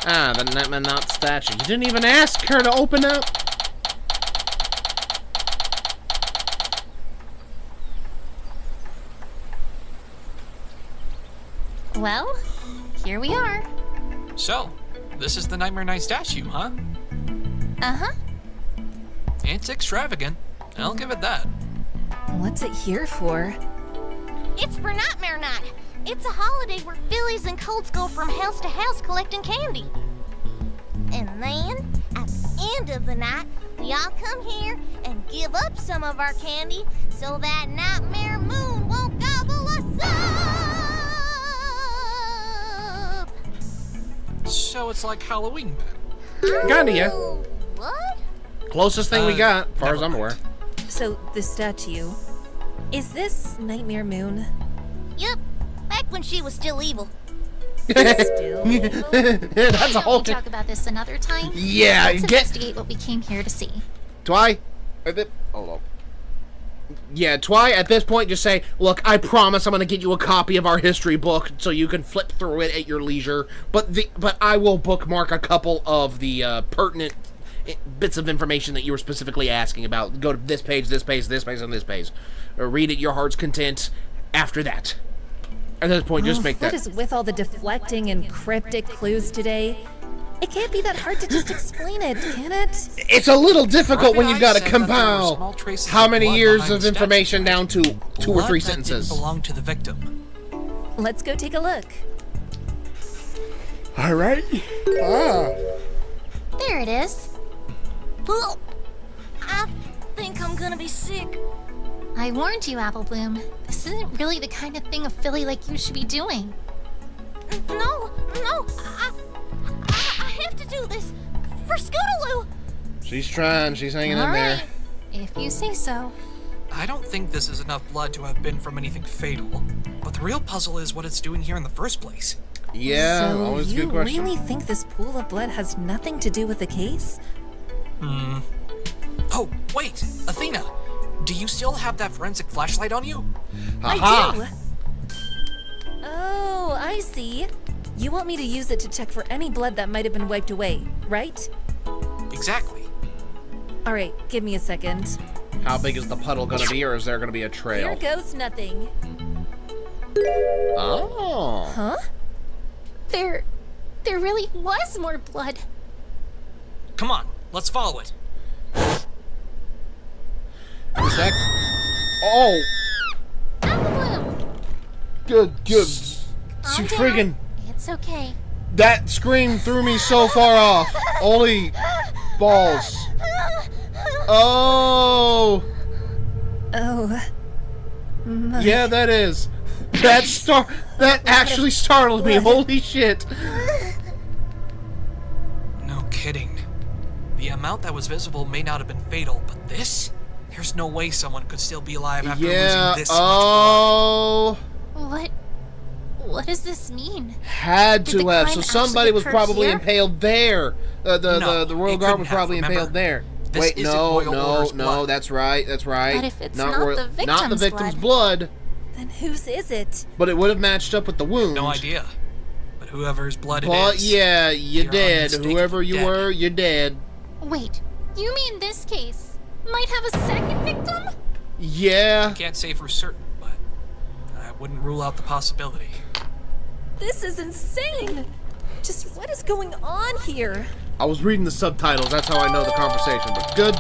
Ah, the Nightmare statue. You didn't even ask her to open up. Well, here we are. So, this is the Nightmare Night statue, huh? Uh-huh. It's extravagant. I'll give it that. What's it here for? It's for Nightmare Night. It's a holiday where fillies and colts go from house to house collecting candy. And then, at the end of the night, we all come here and give up some of our candy so that Nightmare Moon won't gobble us up. So it's like Halloween then. Kinda, yeah. What? Closest thing we got, as far as never I'm aware. So, the statue. Is this Nightmare Moon? Yep, back when she was still evil. Still? That's a whole We'll talk about this another time. Yeah, Let's get- investigate what we came here to see. Twy? Hold on. Yeah, Twy, at this point, just say, look, I promise I'm going to get you a copy of our history book so you can flip through it at your leisure, but I will bookmark a couple of the pertinent bits of information that you were specifically asking about. Go to this page, this page, this page, and this page. Or read at your heart's content after that. At this point, just make that... What is with all the deflecting and cryptic clues today? It can't be that hard to just explain it, can it? It's a little difficult when FBI you've got to said that there were small compile traces how of many blood years behind of the statue. information down to 2 or Blood 3 that didn't sentences. belong to the victim. Let's go take a look. All right. There it is. Ugh. I think I'm gonna be sick. I warned you, Apple Bloom. This isn't really the kind of thing a filly like you should be doing. No, I have to do this for Scootaloo. She's trying. She's hanging All in there. right, if you say so. I don't think this is enough blood to have been from anything fatal. But the real puzzle is what it's doing here in the first place. Yeah, So always a you good question. really think this pool of blood has nothing to do with the case? Oh, wait, Athena. Do you still have that forensic flashlight on you? I do! Oh, I see. You want me to use it to check for any blood that might have been wiped away, right? Exactly. Alright, give me a second. How big is the puddle gonna be, or is there gonna be a Here trail? goes nothing. Oh. Huh? There really was more blood. Come on, let's follow it. Is that? Oh. Apple Bloom, Good. calm down. Friggin' It's okay. that scream threw me so far off. Holy balls. Oh. Oh. My. Yeah, that is. That actually startled me. Holy shit. No kidding. The amount that was visible may not have been fatal, but this? There's no way someone could still be alive after Yeah. losing this much Oh. What does this mean? Had Did to the have. crime So somebody actually was occur probably here? impaled there. The No, Royal it Guard couldn't was have, probably remember? impaled there. This Wait, isn't no, Royal no, Order's no, blood. that's right, that's right. But if it's not Royal- the victim's not the victim's blood. Then whose is it? But it would have matched up with the wound. No idea. But whoever's blood it But is. yeah, you're you're dead. unmistakably Whoever you dead. were, you're dead. Wait, you mean this case might have a second victim? Yeah. I can't say for certain, but I wouldn't rule out the possibility. This is insane! Just what is going on here? I was reading the subtitles. That's how I know the conversation. But good.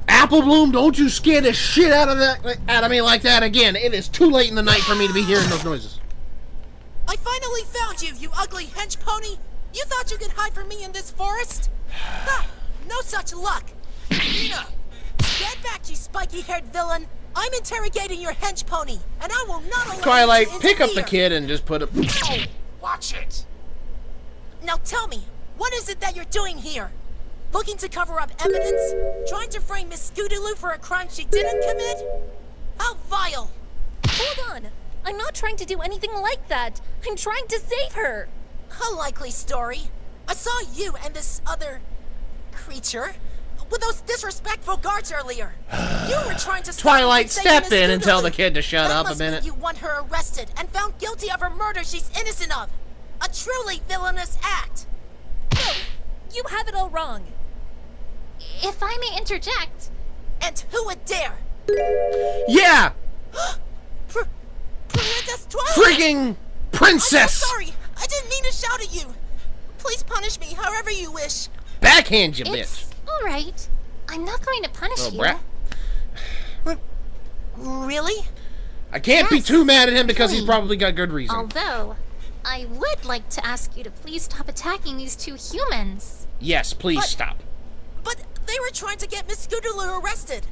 Apple Bloom, don't you scare the shit out of me like that again. It is too late in the night for me to be hearing those noises. I finally found you, you ugly hench pony! You thought you could hide from me in this forest? Ha! No such luck! Nina! Stand back, you spiky-haired villain! I'm interrogating your hench pony, and I will not allow Twilight, you to pick up the interfere. kid and just put it. No! Watch it! Now tell me, what is it that you're doing here? Looking to cover up evidence? Trying to frame Miss Scootaloo for a crime she didn't commit? How vile! Hold on! I'm not trying to do anything like that! I'm trying to save her! A likely story. I saw you and this other creature with those disrespectful guards earlier. You were trying to stop Twilight, me from saving step Miss in and tell Scootaloo. the kid to shut That up a must mean minute. You want her arrested and found guilty of a murder she's innocent of. A truly villainous act. No! You have it all wrong! If I may interject. And who would dare? Yeah! Princess Twilight! Frigging princess! I'm so sorry. I didn't mean to shout at you. Please punish me however you wish. Backhand you, It's bitch. alright. I'm not going to punish Little you. brat. Really? I can't be Yes, too mad at him because he's really. probably got good reason. Although, I would like to ask you to please stop attacking these two humans. Yes, please stop. But they were trying to get Miss Scootaloo arrested.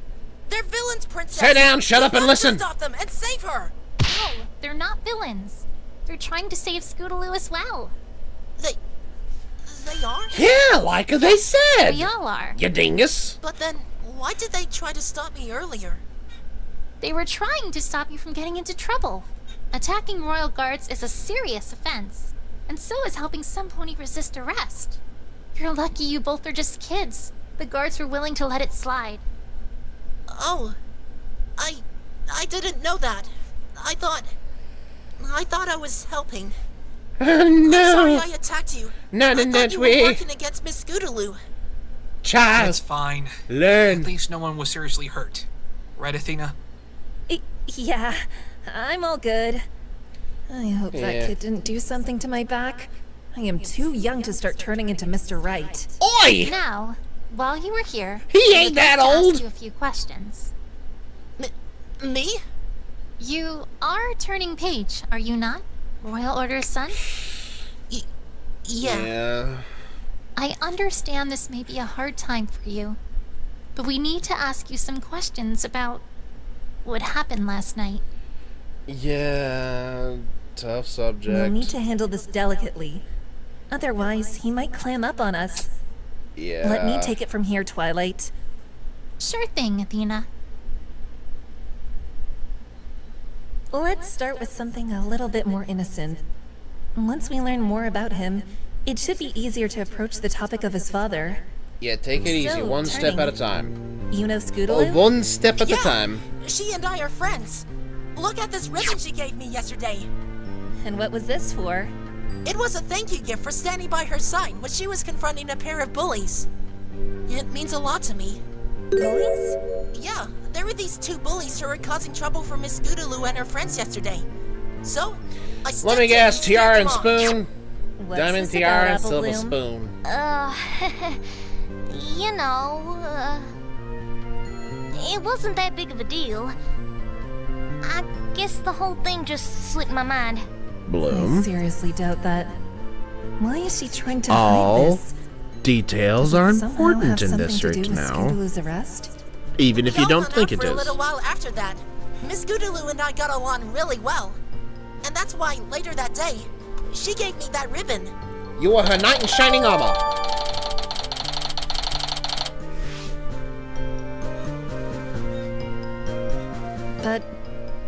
They're villains, princess. Sit down, shut up, and You have listen. to stop them and save her. No, they're not villains. They're trying to save Scootaloo as well. They are? Yeah, like they said. We all are. You dingus. But then, why did they try to stop me earlier? They were trying to stop you from getting into trouble. Attacking royal guards is a serious offense, and so is helping some pony resist arrest. You're lucky you both are just kids. The guards were willing to let it slide. Oh, I didn't know that. I thought I was helping. I'm sorry I attacked you. Not I in thought that you way. were working against Miss Scootaloo. Child. It's fine. Learn. At least no one was seriously hurt. Right, Athena? Yeah, I'm all good. I hope Yeah. that kid didn't do something to my back. I am too young to start turning into Mr. Right. Oi! Now, while you were here, He I ain't would like that to ask old. you a few questions. Me? You are turning page, are you not? Royal Order's son? Yeah. I understand this may be a hard time for you, but we need to ask you some questions about what happened last night. Yeah, tough subject. We'll need to handle this delicately. Otherwise, he might clam up on us. Yeah. Let me take it from here, Twilight. Sure thing, Athena. Let's start with something a little bit more innocent. Once we learn more about him, it should be easier to approach the topic of his father. Yeah, take it easy, So, one step turning. at a time. You know Oh, Scootaloo? one step at a Yeah. time. She and I are friends. Look at this ribbon she gave me yesterday. And what was this for? It was a thank you gift for standing by her side when she was confronting a pair of bullies. It means a lot to me. Bullies? Yeah, there were these two bullies who were causing trouble for Miss Scootaloo and her friends yesterday. So, I stepped Let me in guess, and scared tiara them and off. spoon. What's Diamond this tiara about, and Apple silver Bloom? spoon. You know, it wasn't that big of a deal. I guess the whole thing just slipped my mind. I Bloom. seriously doubt that. Why is she trying to All hide this? details Does it are somehow important have in something this to right do with now. Scootaloo's arrest? Even if you Y'all don't hung think out it for a is. little while after that. Miss Scootaloo and I got along really well. And that's why later that day, she gave me that ribbon. You are her knight in shining armor. But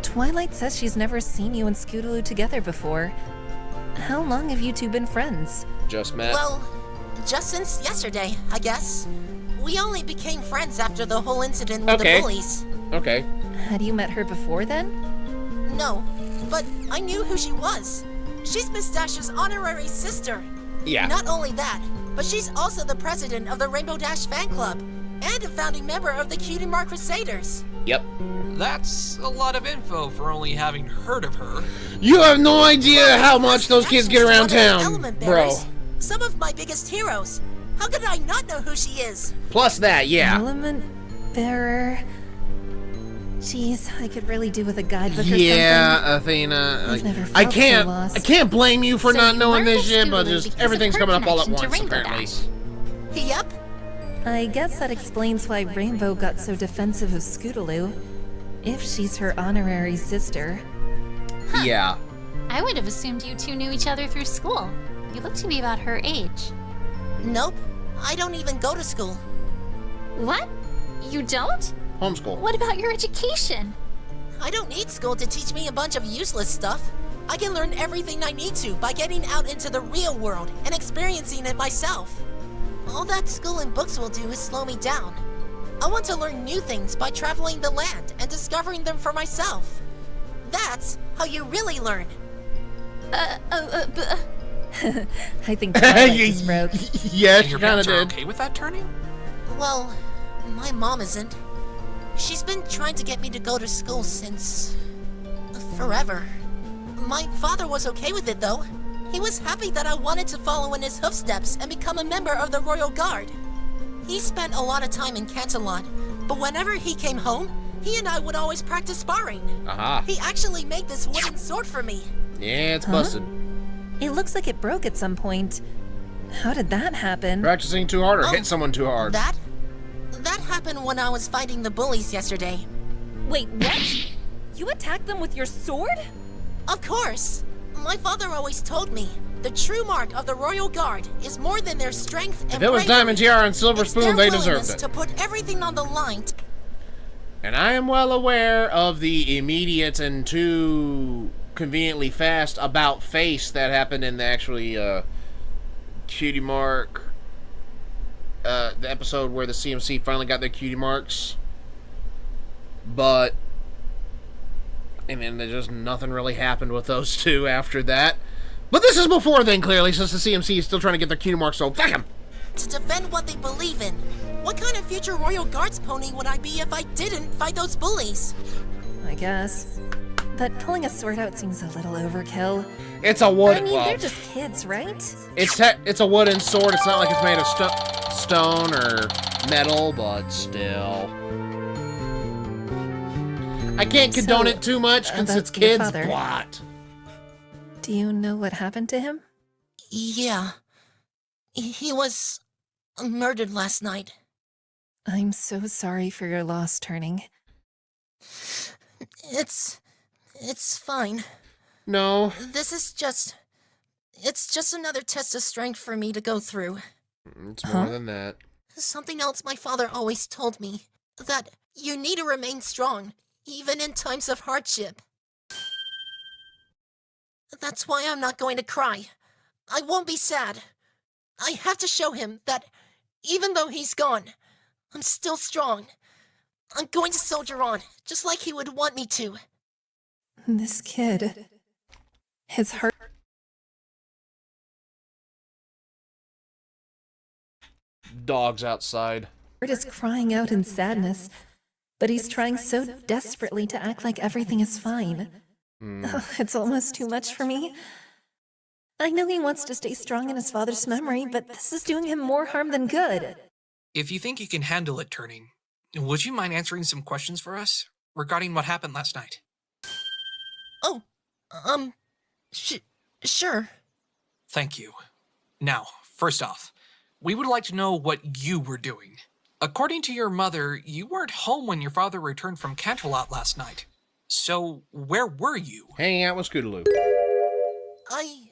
Twilight says she's never seen you and Scootaloo together before. How long have you two been friends? Just met. Well, Just since yesterday, I guess. We only became friends after the whole incident with the bullies. Okay. Had you met her before then? No, but I knew who she was. She's Miss Dash's honorary sister. Yeah. Not only that, but she's also the president of the Rainbow Dash fan club and a founding member of the Cutie Mark Crusaders. Yep. That's a lot of info for only having heard of her. You have no idea how much those kids get around town, bro. Some of my biggest heroes. How could I not know who she is? Plus that, yeah. Element bearer. Jeez, I could really do with a guidebook or something. Yeah, Athena. I've never felt I can't. so lost. I can't blame you for So not you knowing learned this of shit, but Scootaloo just because everything's of her coming up all at connection to once, Rainbow apparently. Yep. I guess that explains why Rainbow got so defensive of Scootaloo. If she's her honorary sister. Yeah. I would have assumed you two knew each other through school. You look to be about her age. Nope. I don't even go to school. What? You don't? Homeschool. What about your education? I don't need school to teach me a bunch of useless stuff. I can learn everything I need to by getting out into the real world and experiencing it myself. All that school and books will do is slow me down. I want to learn new things by traveling the land and discovering them for myself. That's how you really learn. I think Twilight just broke. Yes, Your kind parents of are did. okay with that turning? Well, my mom isn't. She's been trying to get me to go to school since... forever. My father was okay with it, though. He was happy that I wanted to follow in his footsteps and become a member of the Royal Guard. He spent a lot of time in Canterlot, but whenever he came home, he and I would always practice sparring. Aha. He actually made this wooden sword for me. Yeah, it's busted. It looks like it broke at some point. How did that happen? Practicing too hard or hit someone too hard. That happened when I was fighting the bullies yesterday. Wait, what? You attacked them with your sword? Of course. My father always told me, the true mark of the Royal Guard is more than their strength and If it was bravery. Diamond Tiara and Silver It's Spoon, their they deserved willingness it. to put everything on the line. And I am well aware of the immediate and too conveniently fast about face that happened in the actually Cutie Mark, the episode where the CMC finally got their cutie marks. But, and then there's just nothing really happened with those two after that. But this is before then, clearly, since the CMC is still trying to get their cutie marks, so fuck 'em! To defend what they believe in. What kind of future Royal Guards pony would I be if I didn't fight those bullies? I guess. But pulling a sword out seems a little overkill. It's a wood. I mean, well, they're just kids, right? it's a wooden sword. It's not like it's made of stone or metal, but still. I can't condone it too much since about it's your kids' father. plot. Do you know what happened to him? Yeah. He was murdered last night. I'm so sorry for your loss, Turning. It's fine. No. This is just... It's just another test of strength for me to go through. It's more than that. Something else my father always told me. That you need to remain strong, even in times of hardship. That's why I'm not going to cry. I won't be sad. I have to show him that, even though he's gone, I'm still strong. I'm going to soldier on, just like he would want me to. This kid... His heart... Dogs outside. is crying out in sadness, but he's trying so desperately to act like everything is fine. It's almost too much for me. I know he wants to stay strong in his father's memory, but this is doing him more harm than good. If you think you can handle it, Turning, would you mind answering some questions for us regarding what happened last night? Oh, sure. Thank you. Now, first off, we would like to know what you were doing. According to your mother, you weren't home when your father returned from Canterlot last night. So, where were you? Hanging out with Scootaloo. I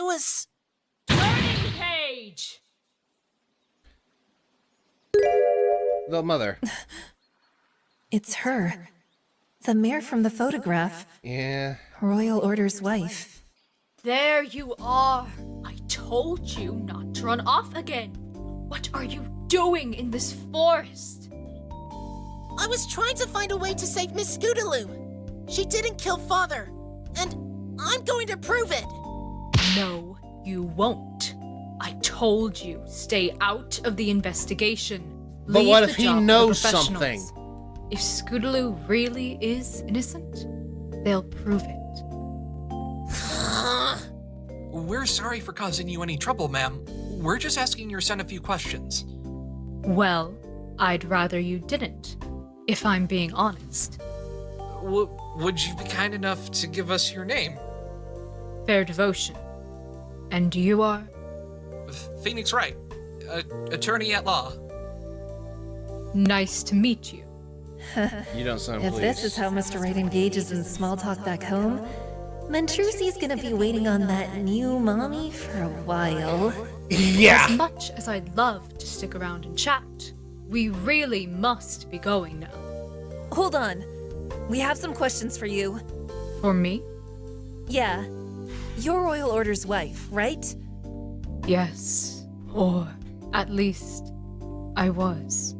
was... Turning page! The mother. It's her. The mayor from the photograph. Yeah. Royal Order's wife. There you are. I told told you not to run off again. What are you doing in this forest? I was trying to find a way to save Miss Scootaloo. She didn't kill Father, and I'm going to prove it. No, you won't. I told you, stay out of the investigation. But Leave what the if he job to knows professionals. something? If Scootaloo really is innocent, they'll prove it. We're sorry for causing you any trouble, ma'am. We're just asking your son a few questions. Well, I'd rather you didn't, if I'm being honest. Would you be kind enough to give us your name? Fair devotion. And you are? Phoenix Wright, attorney at law. Nice to meet you. You don't sound If pleased. this is how Mr. Wright engages in small talk back home, then Trucy's gonna be waiting on that new mommy for a while. Yeah. As much as I'd love to stick around and chat, we really must be going now. Hold on. We have some questions for you. For me? Yeah. You're Royal Order's wife, right? Yes. Or at least I was.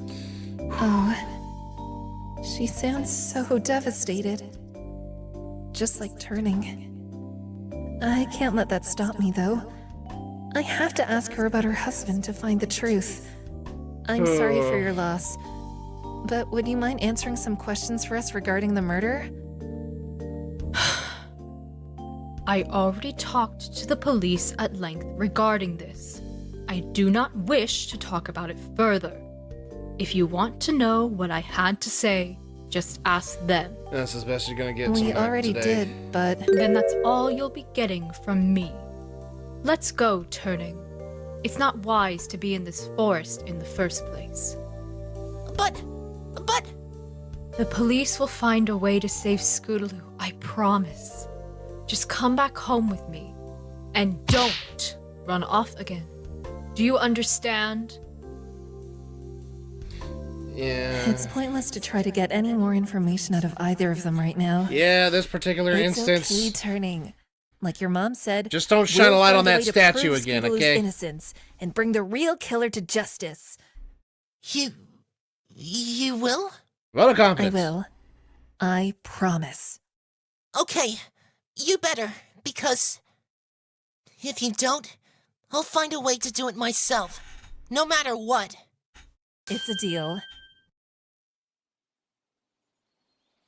Oh. She sounds so devastated. Just like turning. I can't let that stop me, though. I have to ask her about her husband to find the truth. I'm sorry for your loss, but would you mind answering some questions for us regarding the murder? I already talked to the police at length regarding this. I do not wish to talk about it further. If you want to know what I had to say, just ask them. That's as best you're gonna get. We tonight, already today. did, but... Then that's all you'll be getting from me. Let's go, Turning. It's not wise to be in this forest in the first place. But... The police will find a way to save Scootaloo, I promise. Just come back home with me. And don't run off again. Do you understand? Yeah. It's pointless to try to get any more information out of either of them right now. Yeah, this particular It's instance. okay, Turning. Like your mom said, Just don't shine a light find on that way to statue prove again, Scootaloo's okay? innocence and bring the real killer to justice. You will? Vote of I confidence. will. I promise. Okay, you better, because if you don't, I'll find a way to do it myself, no matter what. It's a deal.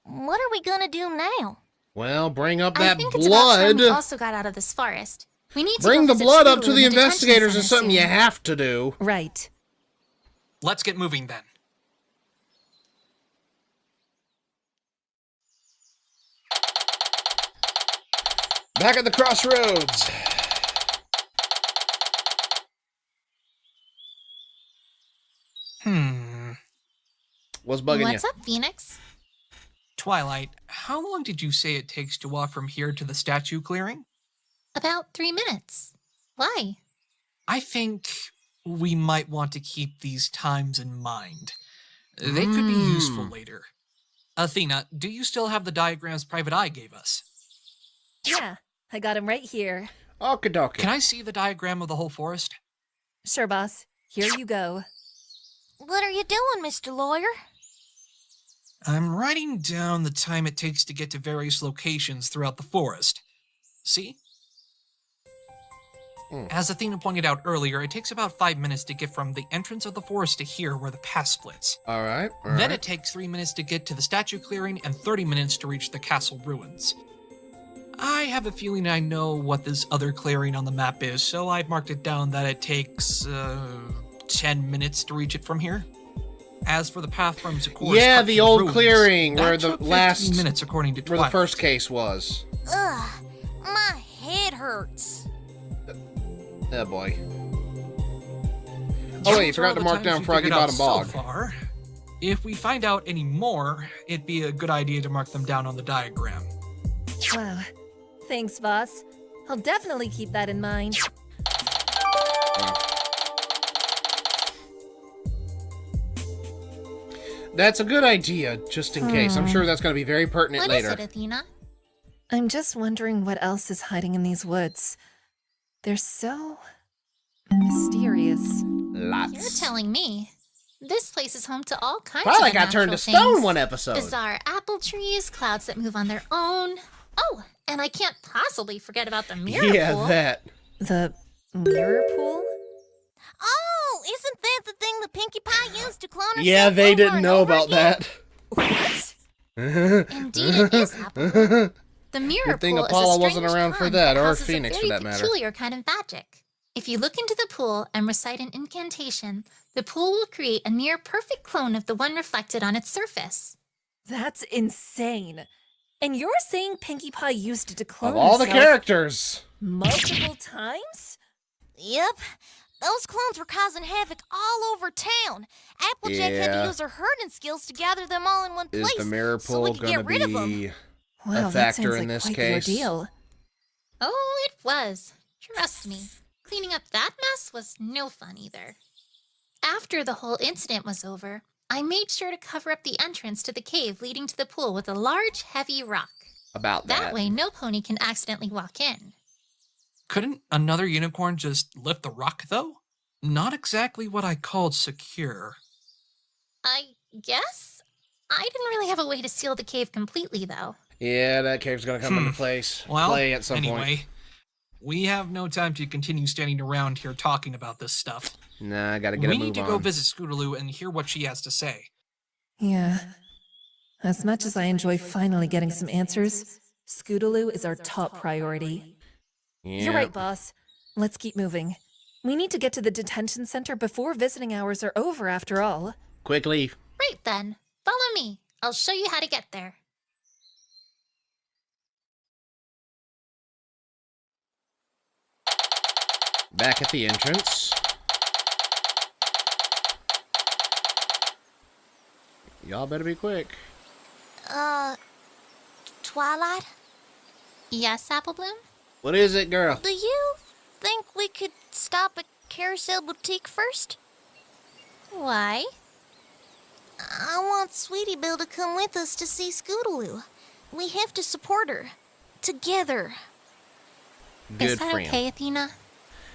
What are we gonna do now? Well, bring up I that think it's about time blood. we also got out of this forest. We need to Bring go the visit blood up Scootaloo to in the detention investigators is center something you soon. have to do. Right. Let's get moving then. Back at the crossroads. What's bugging What's you? up, Phoenix? Twilight, how long did you say it takes to walk from here to the statue clearing? About 3 minutes. Why? I think we might want to keep these times in mind. They could be useful later. Athena, do you still have the diagrams Private Eye gave us? Yeah, I got him right here. Okie Can I see the diagram of the whole forest? Sure, boss. Here you go. What are you doing, Mr. Lawyer? I'm writing down the time it takes to get to various locations throughout the forest. See? As Athena pointed out earlier, it takes about 5 minutes to get from the entrance of the forest to here where the path splits. All right. Then it takes 3 minutes to get to the statue clearing and 30 minutes to reach the castle ruins. I have a feeling I know what this other clearing on the map is, so I've marked it down that it takes 10 minutes to reach it from here. As for the path from Zakura's Yeah, Cut the to old ruins, clearing that where the took 15 last minutes according to where the Twilight. first case was. Ugh, my head hurts. Oh boy. Oh wait, you forgot to mark down Froggy Bottom Bog. So far, if we find out any more, it'd be a good idea to mark them down on the diagram. Wow. Thanks, boss. I'll definitely keep that in mind. That's a good idea, just in case. I'm sure that's going to be very pertinent What later. is it, Athena? I'm just wondering what else is hiding in these woods. They're so Mysterious. Lots. You're telling me. This place is home to all kinds Probably of got turned to unnatural stone things. one episode. Bizarre apple trees, clouds that move on their own. Oh, and I can't possibly forget about the mirror Yeah, pool. that. The mirror pool? Oh, isn't that the thing the Pinkie Pie used to clone herself Yeah, they over didn't and know over about again? that. Indeed, it is apple pool. The mirror Good thing pool Apollo is a wasn't strange around for pond that, or houses Phoenix a for very that matter. peculiar kind of magic. If you look into the pool and recite an incantation, the pool will create a near perfect clone of the one reflected on its surface. That's insane. And you're saying Pinkie Pie used to clone Of all the herself characters. multiple times? Yep. Those clones were causing havoc all over town. Applejack had to Yeah. use her herding skills to gather them all in one place. Is the mirror so pool we could going to get rid of them. be Wow, a that factor sounds in like this quite case? the ordeal. Oh, it was. Trust me. Cleaning up that mess was no fun either. After the whole incident was over, I made sure to cover up the entrance to the cave leading to the pool with a large, heavy rock. About that. That way, no pony can accidentally walk in. Couldn't another unicorn just lift the rock, though? Not exactly what I called secure. I guess? I didn't really have a way to seal the cave completely, though. Yeah, that cave's going to come into place. Well, Play at some anyway, point. we have no time to continue standing around here talking about this stuff. Nah, I got to get We a move need to on. go visit Scootaloo and hear what she has to say. Yeah. As much as I enjoy finally getting some answers, Scootaloo is our top priority. Yeah. You're right, boss. Let's keep moving. We need to get to the detention center before visiting hours are over, after all. Quickly. Right then. Follow me. I'll show you how to get there. Back at the entrance. Y'all better be quick. Twilight? Yes, Apple Bloom? What is it, girl? Do you think we could stop at Carousel Boutique first? Why? I want Sweetie Bill to come with us to see Scootaloo. We have to support her. Together. Good Is that friend. okay, Athena?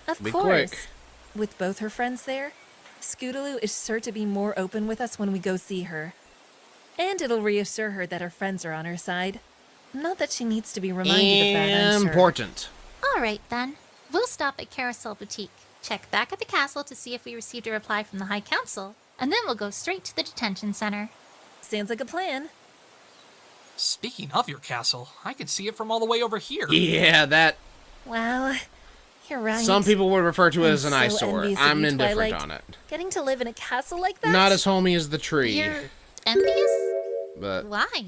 Of Be course. quick. With both her friends there, Scootaloo is sure to be more open with us when we go see her. And it'll reassure her that her friends are on her side. Not that she needs to be reminded of that, I'm sure. Important. All right, then. We'll stop at Carousel Boutique, check back at the castle to see if we received a reply from the High Council, and then we'll go straight to the detention center. Sounds like a plan. Speaking of your castle, I could see it from all the way over here. Yeah, that. Well, you're right. Some people would refer to it I'm as an so eyesore. envious of I'm you, indifferent Twilight. on it. Getting to live in a castle like that? Not as homey as the tree. You're envious? But Why?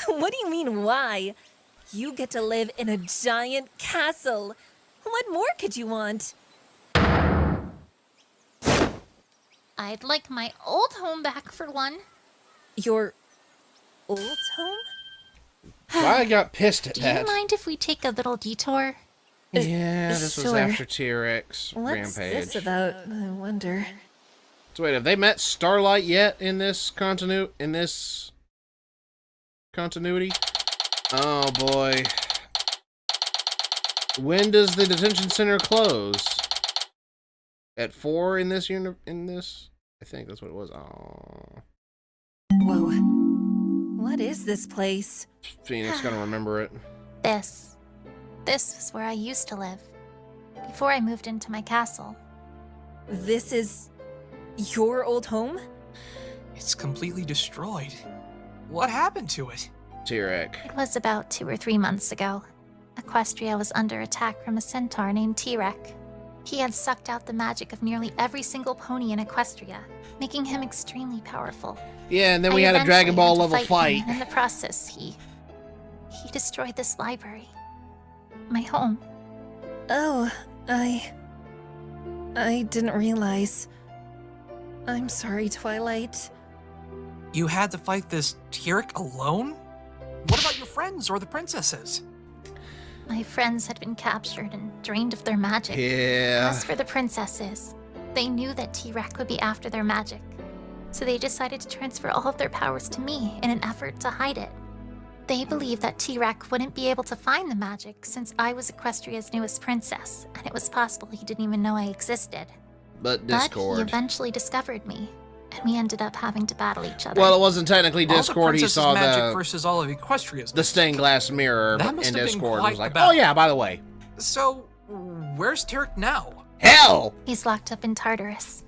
What do you mean, why? You get to live in a giant castle. What more could you want? I'd like my old home back for one. Your old home? I got pissed at Do that. you mind if we take a little detour? Yeah, this was Sure. after T-Rex What's Rampage. this about? I wonder. So wait, have they met Starlight yet in this continuity? Oh boy. When does the detention center close? At 4 in this I think that's what it was. Oh. Whoa. What is this place? Phoenix gonna remember it. This was where I used to live. Before I moved into my castle. This is your old home? It's completely destroyed. What happened to it? T-Rex. It was about 2 or 3 months ago. Equestria was under attack from a centaur named T-Rex. He had sucked out the magic of nearly every single pony in Equestria, making him extremely powerful. Yeah, and then we I had a Dragon eventually Ball had to level him, fight. and in the process, he destroyed this library. My home. Oh, I didn't realize. I'm sorry, Twilight. You had to fight this T-Rex alone? What about your friends or the princesses? My friends had been captured and drained of their magic. Yeah. As for the princesses, they knew that T-Rex would be after their magic, so they decided to transfer all of their powers to me in an effort to hide it. They believed that T-Rex wouldn't be able to find the magic since I was Equestria's newest princess, and it was possible he didn't even know I existed. But Discord. But he eventually discovered me, and we ended up having to battle each other. Well, it wasn't technically Discord. He saw magic versus all of Equestria's the stained glass mirror that must in have Discord. Been Was like, about. oh yeah, by the way. So, where's Tarek now? Hell! He's locked up in Tartarus,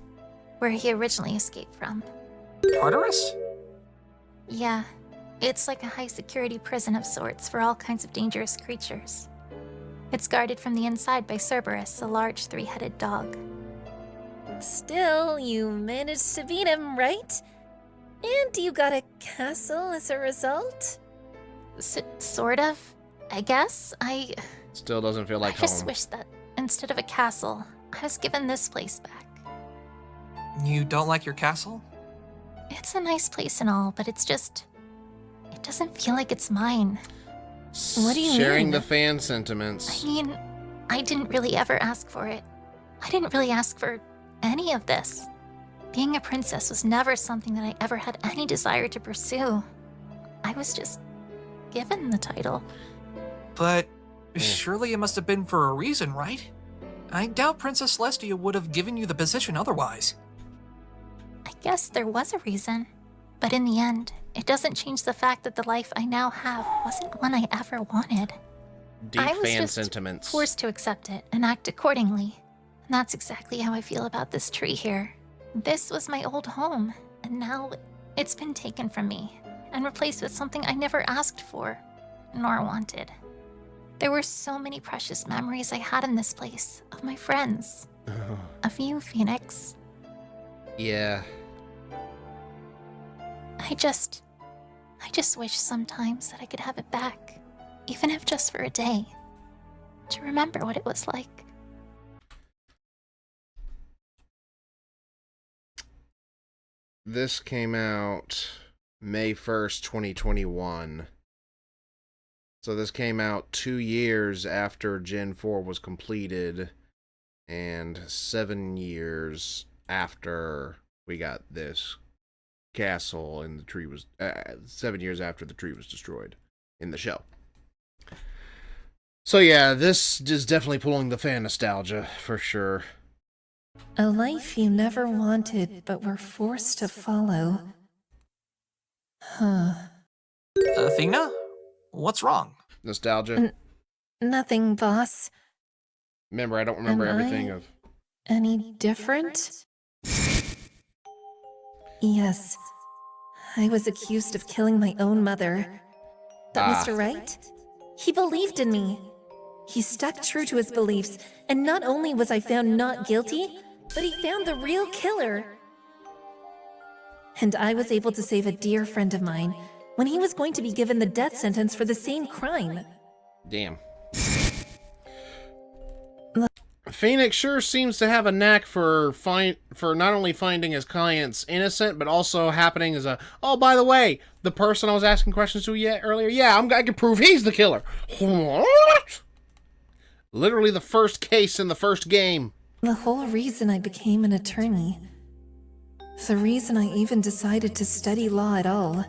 where he originally escaped from. Tartarus? Yeah, it's like a high-security prison of sorts for all kinds of dangerous creatures. It's guarded from the inside by Cerberus, a large three-headed dog. Still, you managed to beat him, right? And you got a castle as a result? Sort of, I guess. Still doesn't feel like I just home. wish that instead of a castle, I was given this place back. You don't like your castle? It's a nice place and all, but it's just... It doesn't feel like it's mine. What do you mean? Sharing the fan sentiments. I mean, I didn't really ever ask for it. I didn't really ask for any of this. Being a princess was never something that I ever had any desire to pursue. I was just given the title. But surely it must have been for a reason, right? I doubt Princess Celestia would have given you the position otherwise. I guess there was a reason. But in the end, it doesn't change the fact that the life I now have wasn't one I ever wanted. Deep I was fan just sentiments. forced to accept it and act accordingly. And that's exactly how I feel about this tree here. This was my old home, and now it's been taken from me and replaced with something I never asked for, nor wanted. There were so many precious memories I had in this place, of my friends, of you, Phoenix. Yeah. I just wish sometimes that I could have it back, even if just for a day, to remember what it was like. This came out May 1st, 2021. So this came out 2 years after Gen 4 was completed and 7 years after we got this castle and the tree was 7 years after the tree was destroyed in the show. So yeah, this is definitely pulling the fan nostalgia for sure. A life you never wanted but were forced to follow. Huh. Athena? What's wrong? Nostalgia? Nothing, boss. Remember, I don't remember everything of... Any different? Yes. I was accused of killing my own mother. But Mr. Wright? He believed in me. He stuck true to his beliefs, and not only was I found not guilty, but he found the real killer. And I was able to save a dear friend of mine when he was going to be given the death sentence for the same crime. Damn. Phoenix sure seems to have a knack for not only finding his clients innocent, but also happening as a, oh, by the way, the person I was asking questions to earlier, yeah, I can prove he's the killer. What? Literally the first case in the first game. The whole reason I became an attorney. The reason I even decided to study law at all.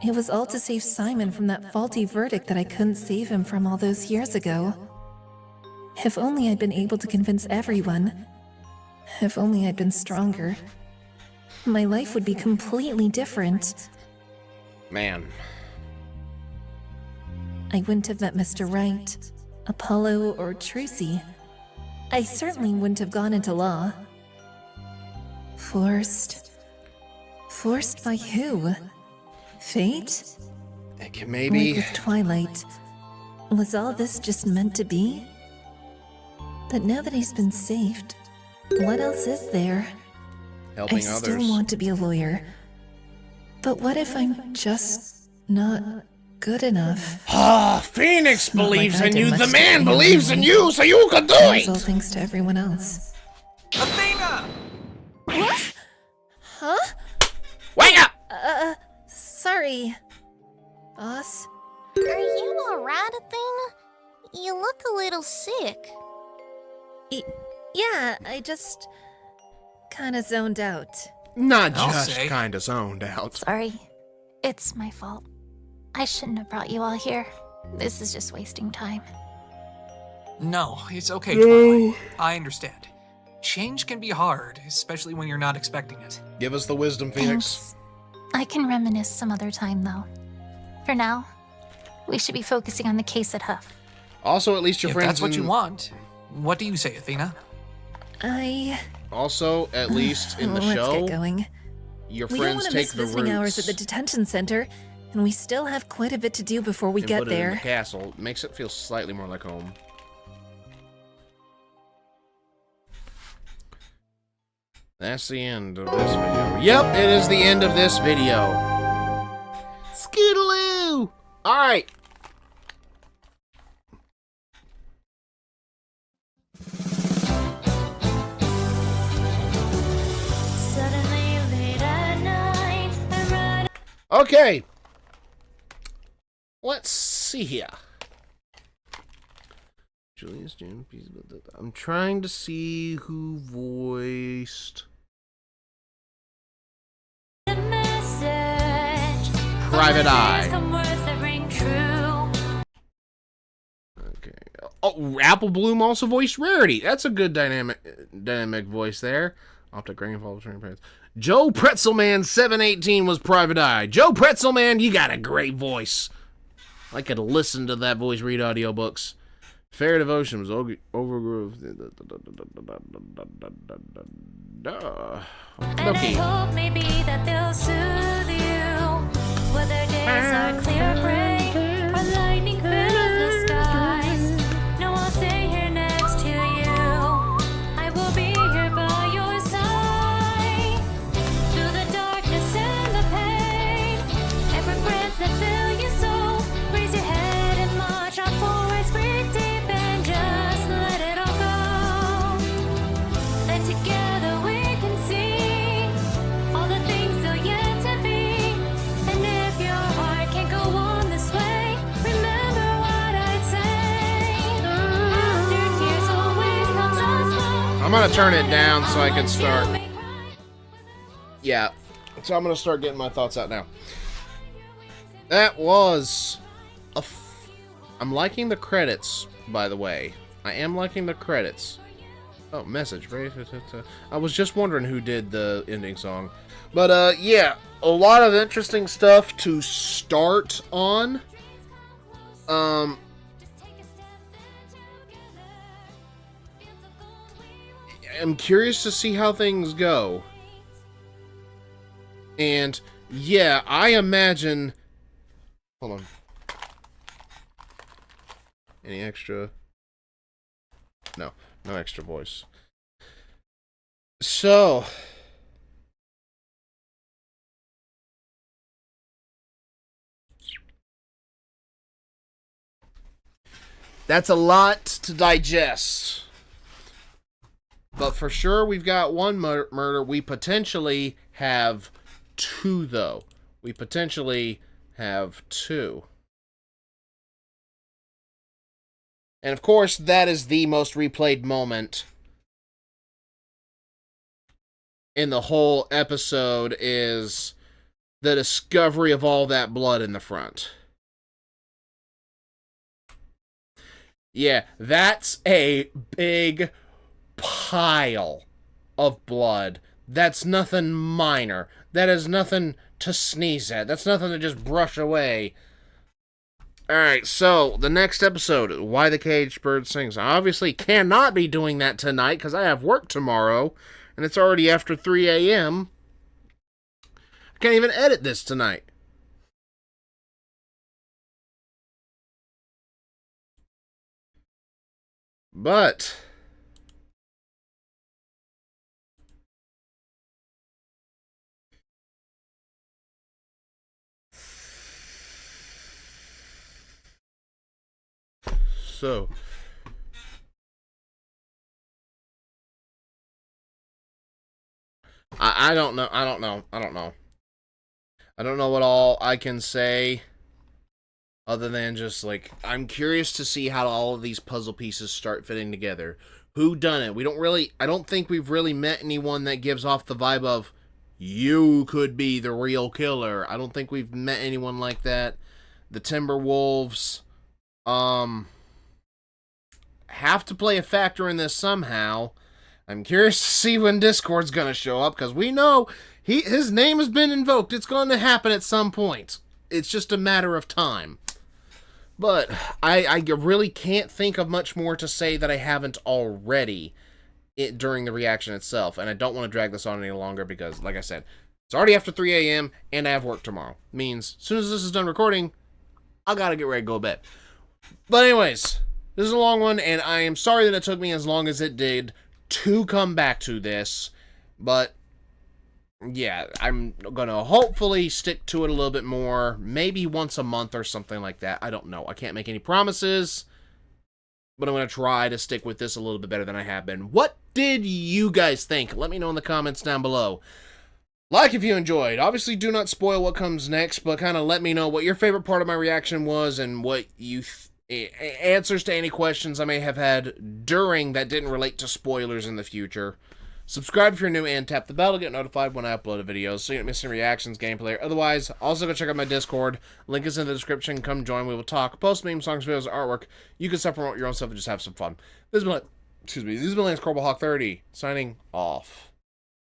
It was all to save Simon from that faulty verdict that I couldn't save him from all those years ago. If only I'd been able to convince everyone. If only I'd been stronger. My life would be completely different. Man. I wouldn't have met Mr. Wright, Apollo, or Trucy. I certainly wouldn't have gone into law. Forced? Forced by who? Fate? Maybe. Like with Twilight. Was all this just meant to be? But now that he's been saved, what else is there? Helping I others. still want to be a lawyer. But what if I'm just not good enough? Ah, Phoenix believes like I in did you. much The to man gain believes in anyway. you, so you can do That's all it. thanks to everyone else. Athena! What? Huh? Wake up! Sorry. Boss? Are you alright, Athena? You look a little sick. Yeah, I just kinda zoned out. Not I'll just say. kind of zoned out. Sorry. It's my fault. I shouldn't have brought you all here. This is just wasting time. No, it's okay, Twilight. I understand. Change can be hard, especially when you're not expecting it. Give us the wisdom, Phoenix. Thanks. I can reminisce some other time, though. For now, we should be focusing on the case at Huff. Also, at least your If friends. that's what you want. What do you say, Athena? Also, at least in the Let's show, get going. your We don't friends want to take miss the visiting hours at routes the detention center, and we still have quite a bit to do before we and get put it in the there. castle. Makes it feel slightly more like home. That's the end of this video. Yep, it is the end of this video. Skidaloo! Alright. Okay. Let's see here. Julius June. I'm trying to see who voiced Private Eye. Okay. Oh, Apple Bloom also voiced Rarity. That's a good dynamic voice there. Optic Rainfall Train Parents. Joe Pretzelman 718 was Private Eye. Joe Pretzelman, you got a great voice. I could listen to that voice read audiobooks. Fair Devotion was Overgrove. Okay. Hope maybe that they'll soothe you. Whether days are clear gray or lightning fills the skies. No, I'll stay here next to you. I will be here by your side. Through the darkness and the pain and regrets that fill your soul. Raise your head and march on forwards. Breathe deep and just let it all go. Then together we can see all the things still yet to be. And if your heart can't go on this way, remember what I'd say. After tears always comes a smile. I'm gonna turn it down so I can start. Yeah, so I'm gonna start getting my thoughts out now. That was I'm liking the credits, by the way. I am liking the credits. Oh, message. I was just wondering who did the ending song. But, yeah, a lot of interesting stuff to start on. I'm curious to see how things go. And, yeah, I imagine... Hold on. Any extra? No, no extra voice. So... That's a lot to digest. But for sure, we've got one murder. We potentially have two, though. We potentially have two. And of course, that is the most replayed moment in the whole episode, is the discovery of all that blood in the front. Yeah, that's a big pile of blood. That's nothing minor. That is nothing to sneeze at. That's nothing to just brush away. Alright, so, the next episode, Why the Caged Bird Sings. I obviously cannot be doing that tonight, because I have work tomorrow, and it's already after 3 a.m. I can't even edit this tonight. But... So... I don't know. I don't know. I don't know. I don't know what all I can say other than just, like, I'm curious to see how all of these puzzle pieces start fitting together. Who done it? We don't really, I don't think we've really met anyone that gives off the vibe of, you could be the real killer. I don't think we've met anyone like that. The Timberwolves have to play a factor in this somehow. I'm curious to see when Discord's going to show up, because we know his name has been invoked. It's going to happen at some point. It's just a matter of time. But I really can't think of much more to say that I haven't already during the reaction itself. And I don't want to drag this on any longer because, like I said, it's already after 3 a.m. and I have work tomorrow. Means as soon as this is done recording, I got to get ready to go to bed. But anyways, this is a long one, and I am sorry that it took me as long as it did to come back to this, but yeah, I'm gonna hopefully stick to it a little bit more, maybe once a month or something like that. I don't know. I can't make any promises, but I'm gonna try to stick with this a little bit better than I have been. What did you guys think? Let me know in the comments down below. Like if you enjoyed. Obviously, do not spoil what comes next, but kind of let me know what your favorite part of my reaction was and what you answers to any questions I may have had during that didn't relate to spoilers in the future. Subscribe if you're new and tap the bell to get notified when I upload videos so you don't miss any reactions, gameplay, or otherwise. Also go check out my Discord. Link is in the description. Come join. We will talk. Post memes, songs, videos, artwork. You can self-promote your own stuff and just have some fun. This has been Lance Corbel Hawk 30 signing off.